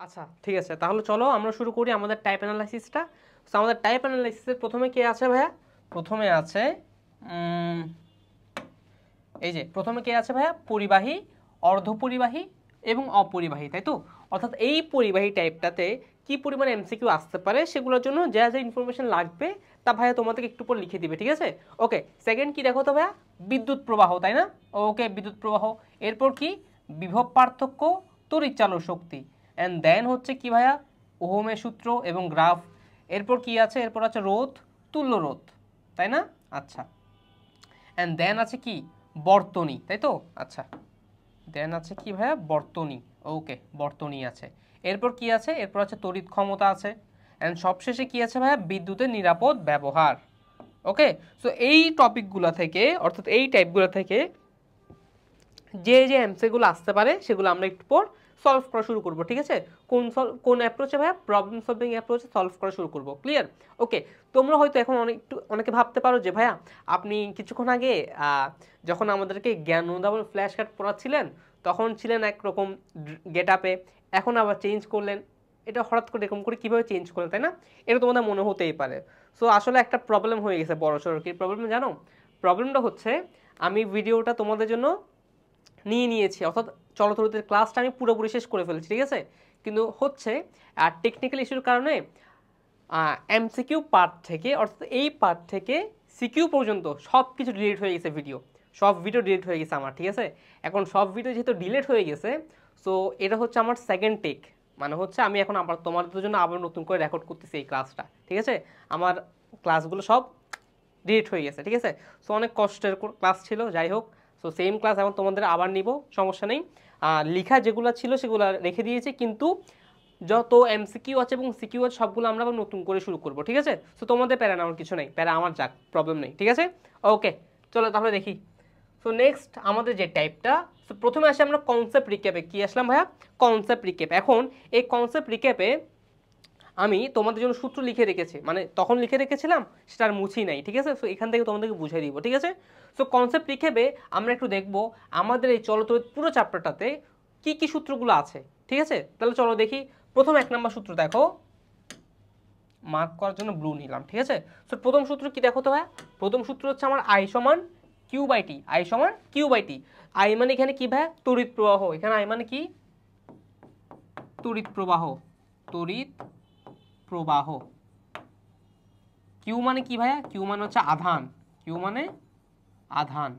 আচ্ছা ঠিক আছে, তাহলে চলো আমরা শুরু করি আমাদের টাইপ অ্যানালাইসিসটা। সো আমাদের টাইপ অ্যানালাইসিসের প্রথমে কে আছে ভাইয়া? প্রথমে আছে এই যে প্রথমে কে আছে ভাইয়া? পরিবাহী, অর্ধপরিবাহী এবং অপরিবাহী, তাই তো? অর্থাৎ এই পরিবাহী টাইপটাতে কি পরিমাণ এমসিকিউ আসতে পারে সেগুলোর জন্য যা যা ইনফরমেশন লাগবে তা ভাইয়া তোমাদেরকে একটু পর লিখে দিবে, ঠিক আছে? ওকে, সেকেন্ড কি দেখো তো ভাইয়া? বিদ্যুৎ প্রবাহ, তাই না? ওকে, বিদ্যুৎ প্রবাহ। এরপর কি? বিভব পার্থক্য, তড়িৎ চালক শক্তি। অ্যান্ড দেন হচ্ছে কি ভাইয়া? ওহমের সূত্র এবং গ্রাফ। এরপর কি আছে? এরপর আছে রোধ, তুল্য রোধ, তাই না? আচ্ছা, অ্যান্ড দেন আছে কি? বর্তনী, তাই তো? আচ্ছা, দেন আছে কি ভাইয়া? বর্তনী। ওকে, বর্তনী আছে। এরপর কি আছে? এরপর আছে তড়িৎ ক্ষমতা আছে। অ্যান্ড সবশেষে কি আছে ভাইয়া? বিদ্যুতের নিরাপদ ব্যবহার। ওকে, সো এই টপিকগুলো থেকে অর্থাৎ এই টাইপগুলো থেকে যে যে এমসিকিউগুলো আসতে পারে সেগুলো আমরা একটু পর সলভ করা শুরু করব, ঠিক আছে? কোন অ্যাপ্রোচে ভাইয়া? প্রবলেম সলভিং অ্যাপ্রোচে সলভ করা শুরু করব। ক্লিয়ার? ওকে, তোমরা হয়তো এখন অনেকে ভাবতে পারো যে ভাইয়া আপনি কিছুক্ষণ আগে যখন আমাদেরকে জ্ঞান অনুধাবন ফ্ল্যাশ কার্ড পড়াচ্ছিলেন তখন ছিলেন একরকম গেট আপে, এখন আবার চেঞ্জ করলেন, এটা হঠাৎ করে এরকম করে কীভাবে চেঞ্জ করলেন, তাই না? এটা তোমাদের মনে হতেই পারে। সো আসলে একটা প্রবলেম হয়ে গেছে বড় সড়ো। কি প্রবলেম জানো? প্রবলেমটা হচ্ছে আমি ভিডিওটা তোমাদের জন্য নিয়েছি, অর্থাৎ চলতরিতের ক্লাসটা আমি পুরোপুরি শেষ করে ফেলেছি, ঠিক আছে? কিন্তু হচ্ছে টেকনিক্যাল ইস্যুর কারণে এমসিকিউ পার্ট থেকে অর্থাৎ এই পার্ট থেকে সিকিউ পর্যন্ত সব কিছু ডিলিট হয়ে গেছে, সব ভিডিও ডিলিট হয়ে গেছে আমার, ঠিক আছে? এখন সব ভিডিও যেহেতু ডিলিট হয়ে গেছে, সো এটা হচ্ছে আমার সেকেন্ড টেক, মানে হচ্ছে আমি এখন আবার তোমাদের জন্য আবার নতুন করে রেকর্ড করতেছি এই ক্লাসটা, ঠিক আছে? আমার ক্লাসগুলো সব ডিলিট হয়ে গেছে, ঠিক আছে? সো অনেক কষ্টের ক্লাস ছিল, যাই হোক। সো সেম ক্লাস এখন তোমাদের আবার নিব, সমস্যা নেই। লেখা যেগুলো ছিল সেগুলো রেখে দিয়েছি, কিন্তু যত এমসিকিউ আছে এবং সিকিউ আছে সবগুলো আমরা আবার নতুন করে শুরু করব, ঠিক আছে? সো তোমাদের প্যারা নেওয়ার কিছু নেই, প্যারা আমার যাক, প্রবলেম নেই, ঠিক আছে? ওকে, চলো তাহলে দেখি। সো নেক্সট আমাদের যে টাইপটা, সো প্রথমে আসি আমরা কনসেপ্ট রিক্যাপে। কি আসলাম ভাইয়া? Concept recap. এখন এই কনসেপ্ট রিক্যাপে আমি তোমাদের জন্য সূত্র লিখে রেখেছি, মানে তখন লিখে রেখেছিলাম, সেটা আর মুছি নাই, ঠিক আছে? সো এখান থেকে তোমাদেরকে বুঝিয়ে দিব, ঠিক আছে? সো কনসেপ্ট রিক্যাপে আমরা একটু দেখব আমাদের এই চলতরিৎ পুরো চ্যাপ্টারটাতে কি কি সূত্রগুলো আছে, ঠিক আছে? তাহলে চলো দেখি। প্রথম 1 নম্বর সূত্র দেখো, মার্ক করার জন্য ব্লু নিলাম, ঠিক আছে? সো প্রথম সূত্র কি দেখো তো ভাই? প্রথম সূত্র হচ্ছে আমার আই সমান কিউ বাই টি। আই সমান কিউ বাই টি। আই মানে এখানে কি ভাই? তড়িৎ প্রবাহ। এখানে আই মানে কি? তড়িৎ প্রবাহ। তড়িৎ প্রবাহ। কিউ মানে কি ভাইয়া? কিউ মানে হচ্ছে আধান। কিউ মানে আধান।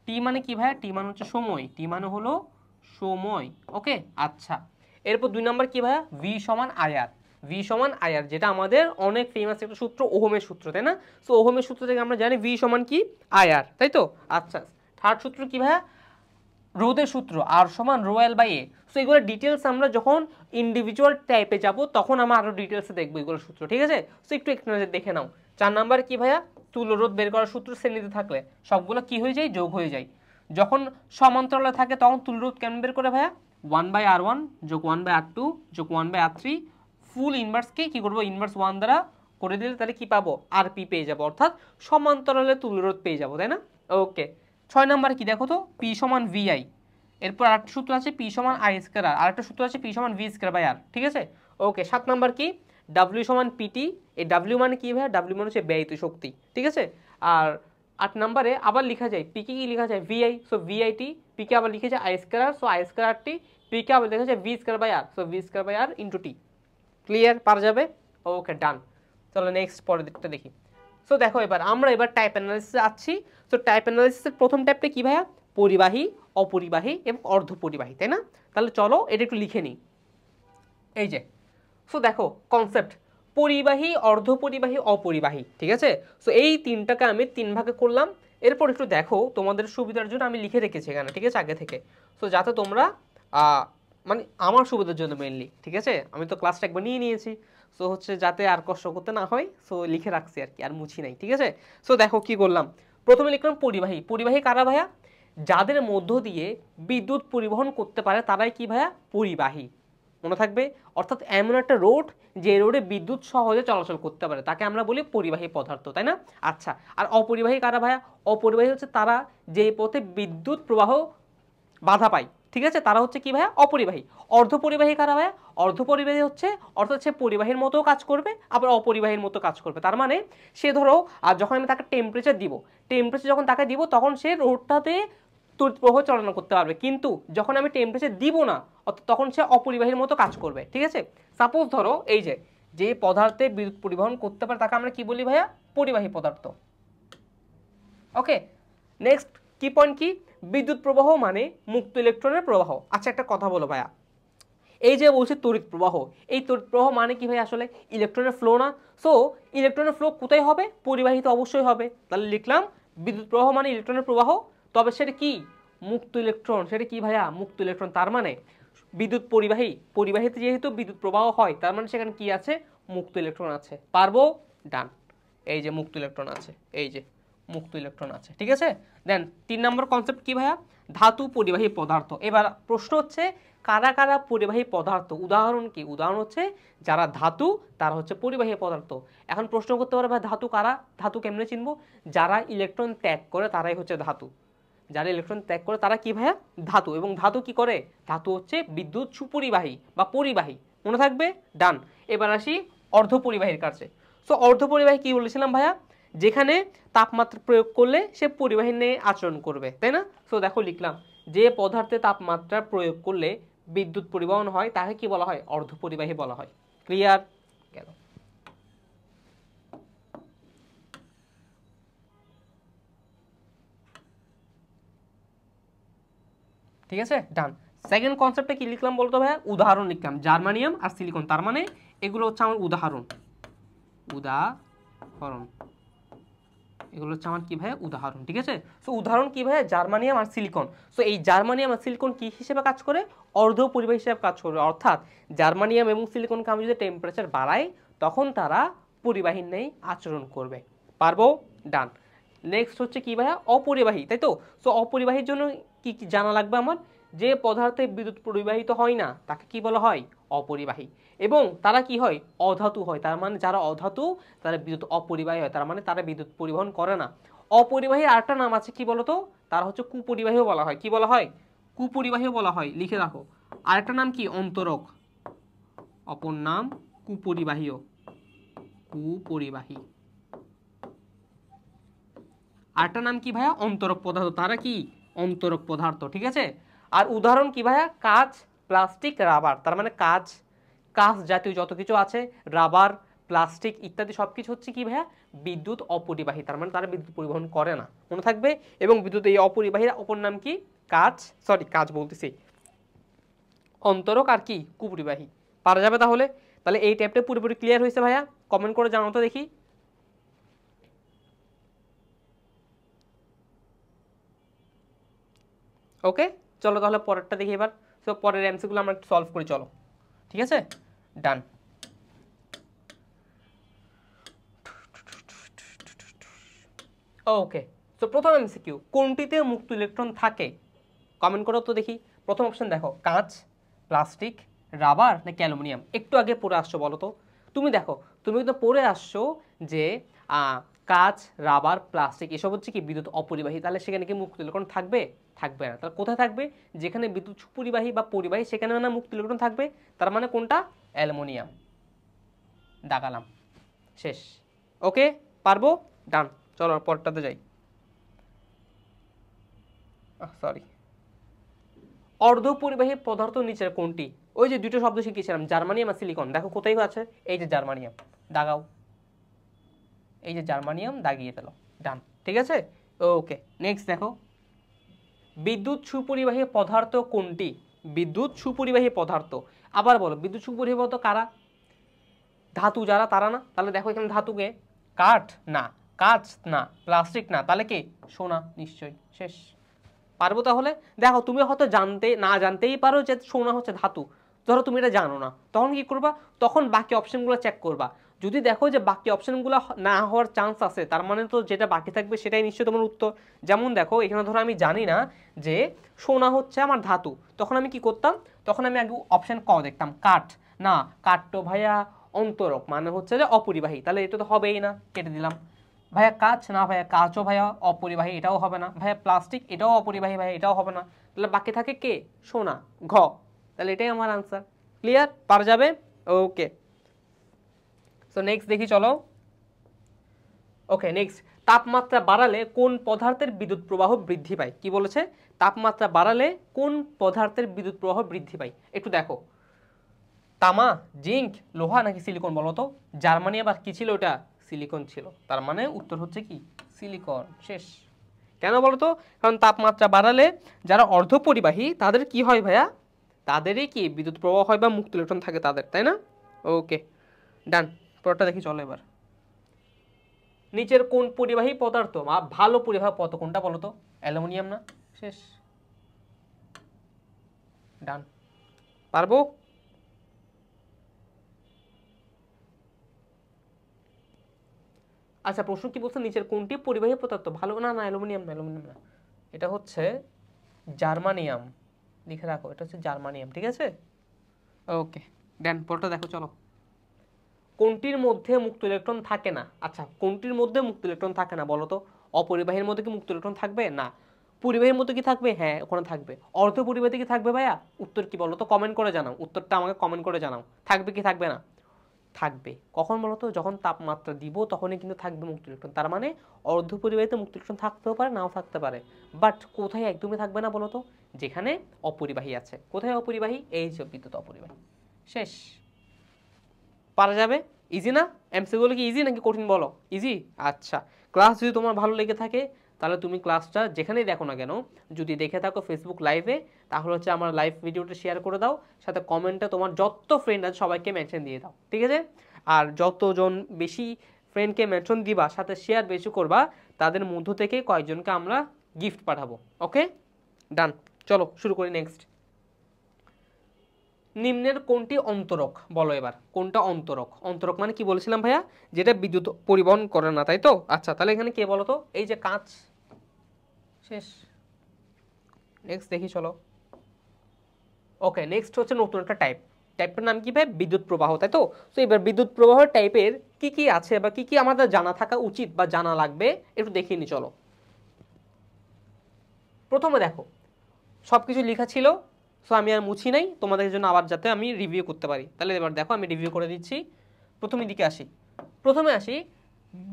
টি মানে কি ভাইয়া? টি মানে হচ্ছে সময়। টি মানে হলো সময়। ওকে, আচ্ছা। এরপর 2 নম্বর কি ভাইয়া? ভি সমান আইআর। ভি সমান আইআর, যেটা আমাদের অনেক ফেমাস একটা সূত্র, ওহমের সূত্র, তাই না? সো ওহমের সূত্র থেকে আমরা জানি ভি সমান কি? আইআর, তাই তো? আচ্ছা, থার্ড সূত্র কি ভাইয়া? রোধের সূত্র, আর সমান rho L by A. So এগুলো ডিটেলস আমরা যখন ইন্ডিভিজুয়াল টাইপে যাব তখন আমরা আরো ডিটেলসে দেখবো এগুলো সূত্র, ঠিক আছে? সো একটু দেখে নাও। 4 নাম্বার কি ভাইয়া? তুল্য রোধ বের করার সূত্র শ্রেণীতে থাকলে সবগুলো কি হয়ে যায়? যোগ হয়ে যায়। যখন সমান্তরালে থাকে তখন তুল্য রোধ কেমন বের করে ভাইয়া? 1/r1 যোগ 1/r2 যোগ 1/r3 ফুল ইনভার্সকে কি করবো? ইনভার্স 1 দ্বারা করে দিলে তাহলে কি পাবো? আরপি পেয়ে যাবো, অর্থাৎ সমান্তরালে তুল্য রোধ পেয়ে যাবো, তাই না? ওকে, 6 নাম্বার কি দেখো তো? পি সমান ভিআই। এরপর আরেকটা সূত্র আছে পি সমান আই স্কয়ার আর, আরেকটা সূত্র আছে পি সমান ভি স্কয়ার বাই আর, ঠিক আছে? ওকে, 7 নাম্বার কি? ডাব্লিউ সমান পিটি। এই ডাব্লিউ মানে কি ভাই? ডাব্লিউ মানে হচ্ছে ব্যয়িত শক্তি, ঠিক আছে? আর 8 নাম্বারে আবার লেখা যায় পি কে, কি লেখা যায়? ভিআই। সো ভিআইটি, পি কে আবার লিখে যায় I square R, so I square R T. P কে আবার লেখা যায় V square by R, so V square by R into T. Clear? পারা যাবে? ওকে, ডান। চলো নেক্সট পরের দিকটা দেখি। সো দেখো এবার আমরা টাইপ অ্যানালাইসিসে আসছি। সো টাইপ অ্যানালাইসিসের প্রথম টাইপটা কি ভাইয়া? পরিবাহী, অপরিবাহী এবং অর্ধপরিবাহী, তাই না? তাহলে চলো এটা একটু লিখে নিই। এই যে, সো দেখো কনসেপ্ট, পরিবাহী, অর্ধপরিবাহী, অপরিবাহী, ঠিক আছে? সো এই তিনটাকে আমি 3 ভাগে করলাম। এরপর একটু দেখো, তোমাদের সুবিধার জন্য আমি লিখে রেখেছি এখানে, ঠিক আছে, আগে থেকে। সো যাতে তোমরা মানে আমার সুবিধার জন্য মেইনলি, ঠিক আছে? আমি তো ক্লাসটা একবার নিয়ে নিয়েছি, সো হচ্ছে যাতে আর কষ্ট করতে না হয়, সো লিখে রাখছি আর কি, আর মুছি নাই, ঠিক আছে? সো দেখো কি করলাম। প্রথমে লিখলাম পরিবাহী। পরিবাহী কারা ভাইয়া? যাদের মধ্য দিয়ে বিদ্যুৎ পরিবহন করতে পারে তারাই কি ভাইয়া? পরিবাহী। মনে থাকবে, অর্থাৎ এমন একটা রোড যে রোডে বিদ্যুৎ সহজে চলাচল করতে পারে তাকে আমরা বলি পরিবাহী পদার্থ, তাই না? আচ্ছা, আর অপরিবাহী কারা ভাইয়া? অপরিবাহী হচ্ছে তারা যে পথে বিদ্যুৎ প্রবাহ বাধা পায়, ঠিক আছে, তারা হচ্ছে কি ভাইয়া অপরিবাহী। অর্ধপরিবাহী কারা ভাইয়া? অর্ধপরিবাহী হচ্ছে অর্থাৎ সে পরিবাহীর মতো কাজ করবে আবার অপরিবাহীর মতো কাজ করবে। তার মানে সে ধরো আর যখন আমি তাকে টেম্পারেচার দিব, টেম্পারেচার যখন তাকে দিব তখন সে রোডটাতে তড়িৎ প্রবাহ চালনা করতে পারবে, কিন্তু যখন আমি টেম্পারেচার দিব না অর্থাৎ তখন সে অপরিবাহীর মতো কাজ করবে। ঠিক আছে, সাপোজ ধরো এই যে পদার্থে বিদ্যুৎ পরিবহন করতে পারে তাকে আমরা কি বলি ভাইয়া? পরিবাহী পদার্থ। ওকে, নেক্সট কি পয়েন্ট কি? বিদ্যুৎ প্রবাহ মানে মুক্ত ইলেকট্রনের প্রবাহ। আচ্ছা একটা কথা বলো ভাইয়া, এই যে বলছে তড়িৎ প্রবাহ, এই তড়িৎ প্রবাহ মানে কি ভাই? আসলে ইলেকট্রনের ফ্লো না? সো ইলেকট্রনের ফ্লো কোথায় হবে? পরিবাহিত অবশ্যই হবে। তাহলে লিখলাম বিদ্যুৎ প্রবাহ মানে ইলেকট্রনের প্রবাহ, তবে সেটা কি? মুক্ত ইলেকট্রন। সেটা কি ভাইয়া? মুক্ত ইলেকট্রন। তার মানে বিদ্যুৎ পরিবাহী, পরিবাহিতে যেহেতু বিদ্যুৎ প্রবাহ হয় তার মানে সেখানে কি আছে? মুক্ত ইলেকট্রন আছে। পারবো? ডান, এই যে মুক্ত ইলেকট্রন আছে, এই যে মুক্ত ইলেকট্রন আছে। ঠিক আছে, দেন 3 নম্বর কনসেপ্ট কি ভাইয়া? ধাতু পরিবাহী পদার্থ। এবার প্রশ্ন হচ্ছে কারা কারা পরিবাহী পদার্থ? উদাহরণ কি? উদাহরণ হচ্ছে যারা ধাতু তারা হচ্ছে পরিবাহী পদার্থ। এখন প্রশ্ন করতে পারে ভাই ধাতু কারা? ধাতু কেমনে চিনবো? যারা ইলেকট্রন ত্যাগ করে তারাই হচ্ছে ধাতু। যারা ইলেকট্রন ত্যাগ করে তারা কি ভাইয়া? ধাতু। এবং ধাতু কি করে? ধাতু হচ্ছে বিদ্যুৎ সুপরিবাহী বা পরিবাহী, মনে থাকবে? ডান। এবার আসি অর্ধপরিবাহীর কাছে। সো অর্ধপরিবাহী কি বলেছিলাম ভাইয়া? যেখানে তাপমাত্রা প্রয়োগ করলে সে পরিবাহী নিয়ে আচরণ করবে, তাই না? সো দেখো লিখলাম যে পদার্থে তাপমাত্রা প্রয়োগ করলে বিদ্যুৎ পরিবহন হয় তাকে কি বলা হয়? অর্ধপরিবাহী বলা হয়। ক্লিয়ার? গেল। ঠিক আছে, ডান। সেকেন্ড কনসেপ্টে কি লিখলাম বলতো ভাইয়া? উদাহরণ লিখলাম, জার্মানিয়াম আর সিলিকন। তার মানে এগুলো হচ্ছে আমার উদাহরণ, উদাহরণ এগুলো হচ্ছে আমার কি ভাইয়া? উদাহরণ। ঠিক আছে, সো উদাহরণ কি ভাইয়া? জার্মানিয়াম আর সিলিকন। সো এই জার্মানিয়াম আর সিলিকন কি হিসেবে কাজ করে? অর্ধপরিবাহী হিসেবে কাজ করবে। অর্থাৎ জার্মানিয়াম এবং সিলিকনকে আমি যদি টেম্পারেচার বাড়াই তখন তারা পরিবাহীর ন্যায় আচরণ করবে। পারবো? ডান। নেক্সট হচ্ছে কি ভাইয়া? অপরিবাহী, তাই তো? সো অপরিবাহীর জন্য কি কি জানা লাগবে আমার? যে পদার্থে বিদ্যুৎ পরিবাহিত হয় না তাকে কি বলা হয়? অপরিবাহী। এবং তারা কি হয়? অধাতু হয়। তার মানে যারা অধাতু তারা বিদ্যুৎ অপরিবাহী হয়, তার মানে তারা বিদ্যুৎ পরিবহন করে না। অপরিবাহীর আরেকটা নাম আছে, কি বলতো? তারা হচ্ছে কুপরিবাহীও বলা হয়। কি বলা হয়? কুপরিবাহীও বলা হয়, লিখে রাখো। আরেকটা নাম কি? অন্তরক। অপর নাম কুপরিবাহীও, কুপরিবাহী। আরেকটা নাম কি ভাইয়া? অন্তরক পদার্থ। তারা কি? অন্তরক পদার্থ। ঠিক আছে, আর উদাহরণ কি ভাইয়া? কাঁচ, প্লাস্টিক, রাবার। তার মানে কাঁচ জাতীয় যত কিছু আছে, রাবার, প্লাস্টিক ইত্যাদি সবকিছু হচ্ছে কি ভাইয়া? বিদ্যুৎ অপরিবাহী। তার মানে তারা বিদ্যুৎ পরিবহন করে না, মনে থাকবে। এবং বিদ্যুৎ এই অপরিবাহীর অপর নাম কি? কাঁচ বলতেছি, অন্তরক আর কি? কুপরিবাহী। পারা যাবে তাহলে? তাহলে এই টাইপটা পুরোপুরি ক্লিয়ার হয়েছে ভাইয়া? কমেন্ট করে জানাও তো দেখি। ওকে, চলো তাহলে পরেরটা দেখি এবার। সো পরের এমসিগুলো আমরা একটু সলভ করি, চলো। ঠিক আছে, ডান। ওকে, সো প্রথম এমসিকিউ, কোনটিতে মুক্ত ইলেকট্রন থাকে? কমেন্ট করো তো দেখি। প্রথম অপশন দেখো, কাঁচ, প্লাস্টিক, রাবার নাকি অ্যালুমিনিয়াম? একটু আগে পড়ে আসছো বলো তো। তুমি দেখো, তুমি কিন্তু পড়ে আসছো যে কাঁচ, রাবার, প্লাস্টিক এসব হচ্ছে কি বিদ্যুৎ অপরিবাহী। তাহলে সেখানে কি মুক্ত ইলেকট্রন থাকবে? থাকবে না। তাহলে কোথায় থাকবে? যেখানে বিদ্যুৎ সুপরিবাহী বা পরিবাহী সেখানে না মুক্ত ইলেকট্রন থাকবে। তার মানে কোনটা? অ্যালুমিনিয়াম। দাগালাম, শেষ। ওকে, পারবো? ডান। চলো পরেরটাতে যাই। সরি, অর্ধপরিবাহী পদার্থ নিচের কোনটি? ওই যে দুটো শব্দ শিখিয়েছিলাম, জার্মানিয়াম আর সিলিকন। দেখো কোথায় আছে? এই যে জার্মানিয়াম, দাগাও। এই যে জার্মানিয়াম দাগিয়ে ফেলো, ডান। ঠিক আছে, ওকে। নেক্সট দেখো, বিদ্যুৎ সুপরিবাহী পদার্থ কোনটি? বিদ্যুৎ সুপরিবাহী পদার্থ। আবার বলো, বিদ্যুৎ সুপরিবাহী পদার্থ কারা? ধাতু যারা, তারা না? তাহলে দেখো এখানে ধাতুকে, কাঠ না, কাঁচ না, প্লাস্টিক না, তাহলে কি? সোনা নিশ্চয়ই। শেষ। পারবো তাহলে? দেখো তুমি হয়তো জানতেই পারো যে সোনা হচ্ছে ধাতু। ধরো তুমি এটা জানো না, তখন কি করবা? তখন বাকি অপশনগুলো চেক করবা। যদি দেখো যে বাকি অপশনগুলো না হওয়ার চান্স আছে, তার মানে তো যেটা বাকি থাকবে সেটাই নিশ্চয়ই তোমার উত্তর। যেমন দেখো এখানে ধরো আমি জানি না যে সোনা হচ্ছে আমার ধাতু, তখন আমি কি করতাম? তখন আমি আগে অপশন ক দেখতাম, কাঠ না, কাঠ তো ভাইয়া অন্তরক, মানে হচ্ছে যে অপরিবাহী, তাহলে এটা তো হবেই না, কেটে দিলাম। ভাইয়া কাঁচ, না ভাইয়া কাঁচও ভাইয়া অপরিবাহী, এটাও হবে না। ভাইয়া প্লাস্টিক, এটাও অপরিবাহী ভাইয়া, এটাও হবে না। তাহলে বাকি থাকে কে? সোনা, ঘ। তাহলে এটাই আমার আনসার। ক্লিয়ার? পারা যাবে? ওকে, সো নেক্সট দেখি চলো। ওকে নেক্সট, তাপমাত্রা বাড়ালে কোন পদার্থের বিদ্যুৎ প্রবাহ বৃদ্ধি পায়? কি বলেছে? তাপমাত্রা বাড়ালে কোন পদার্থের বিদ্যুৎ প্রবাহ বৃদ্ধি পায়? একটু দেখো, তামা, জিঙ্ক, লোহা নাকি সিলিকন বলো তো? জার্মানি আবার কি ছিল? ওটা সিলিকন ছিল। তার মানে উত্তর হচ্ছে কি? সিলিকন। শেষ। কেন বলো তো? কারণ তাপমাত্রা বাড়ালে যারা অর্ধপরিবাহী তাদের কি হয় ভাইয়া? তাদেরই কি বিদ্যুৎ প্রবাহ হয় বা মুক্ত ইলেকট্রন থাকে তাদের, তাই না? ওকে ডান। পরটা দেখি চলো এবার। নিচের কোন পরিবাহী পদার্থ ভালো পরিবাহী পদার্থ কোনটা বলো তো? অ্যালুমিনিয়াম না? শেষ। ডান। পারবো? আচ্ছা প্রশ্ন কি বলছে? নিচের কোনটি পরিবাহী পদার্থ ভালো? না না, অ্যালুমিনিয়াম না, অ্যালুমিনিয়াম না, এটা হচ্ছে জার্মানিয়াম। লিখে রাখো, এটা হচ্ছে জার্মানিয়াম। ঠিক আছে, ওকে ডান। পরটা দেখো চলো। কোনটির মধ্যে মুক্ত ইলেকট্রন থাকে না? আচ্ছা কোনটির মধ্যে মুক্ত ইলেকট্রন থাকে না বলো তো? অপরিবাহীর মধ্যে কি মুক্ত ইলেকট্রন থাকবে? না। পরিবাহীর মধ্যে কি থাকবে? হ্যাঁ ওখানে থাকবে। অর্ধ পরিবাহীতে কি থাকবে ভাইয়া? উত্তর কি বলো তো? কমেন্ট করে জানাও, উত্তরটা আমাকে কমেন্ট করে জানাও। থাকবে কি থাকবে না? থাকবে। কখন বলো তো? যখন তাপমাত্রা দিব তখনই কিন্তু থাকবে মুক্ত ইলেকট্রন। তার মানে অর্ধ পরিবাহীতে মুক্ত ইলেকট্রন থাকতেও পারে, নাও থাকতে পারে। বাট কোথায় একদমই থাকবে না বলো তো? যেখানে অপরিবাহী আছে। কোথায় অপরিবাহী? এই যে বিদ্যুৎ অপরিবাহী। শেষ। পারা যাবে? ইজি না? এমসিকিউ কি ইজি নাকি কঠিন বলো? ইজি। আচ্ছা, ক্লাস যদি তোমার ভালো লেগে থাকে তাহলে তুমি ক্লাসটা যেখানেই দেখো না কেন, যদি দেখে থাকো ফেসবুক লাইভে, তাহলে হচ্ছে আমার লাইভ ভিডিওটা শেয়ার করে দাও, সাথে কমেন্টে তোমার যত ফ্রেন্ড আছে সবাইকে মেনশন দিয়ে দাও। ঠিক আছে? আর যতজন বেশি ফ্রেন্ডকে মেনশন দিবা, সাথে শেয়ার বেশি করবা, তাদের মধ্য থেকে কয়েকজনকে আমরা গিফট পাঠাবো। ওকে ডান। চলো শুরু করি। নেক্সট, নিম্নের কোনটি অন্তরক বলো এবার? কোনটা অন্তরক? অন্তরক মানে কি বলেছিলাম ভাইয়া? যেটা বিদ্যুৎ পরিবহন করে না, তাই তো? আচ্ছা তাহলে এখানে কে বলো তো? এই যে কাঁচ। শেষ। নেক্সট দেখি চলো। ওকে নেক্সট হচ্ছে নতুন একটা টাইপ। টাইপটার নাম কি ভাই? বিদ্যুৎ প্রবাহ, তাই তো? তো এবার বিদ্যুৎ প্রবাহ টাইপের কি কি আছে বা কি কি আমাদের জানা থাকা উচিত বা জানা লাগবে একটু দেখিয়ে নি চলো। প্রথমে দেখো, সবকিছু লেখা ছিল, সো আমি আর মুছি নাই তোমাদের জন্য, আবার যাতে আমি রিভিউ করতে পারি। তাহলে এবার দেখো আমি রিভিউ করে দিচ্ছি। প্রথমের দিকে আসি। প্রথমে আসি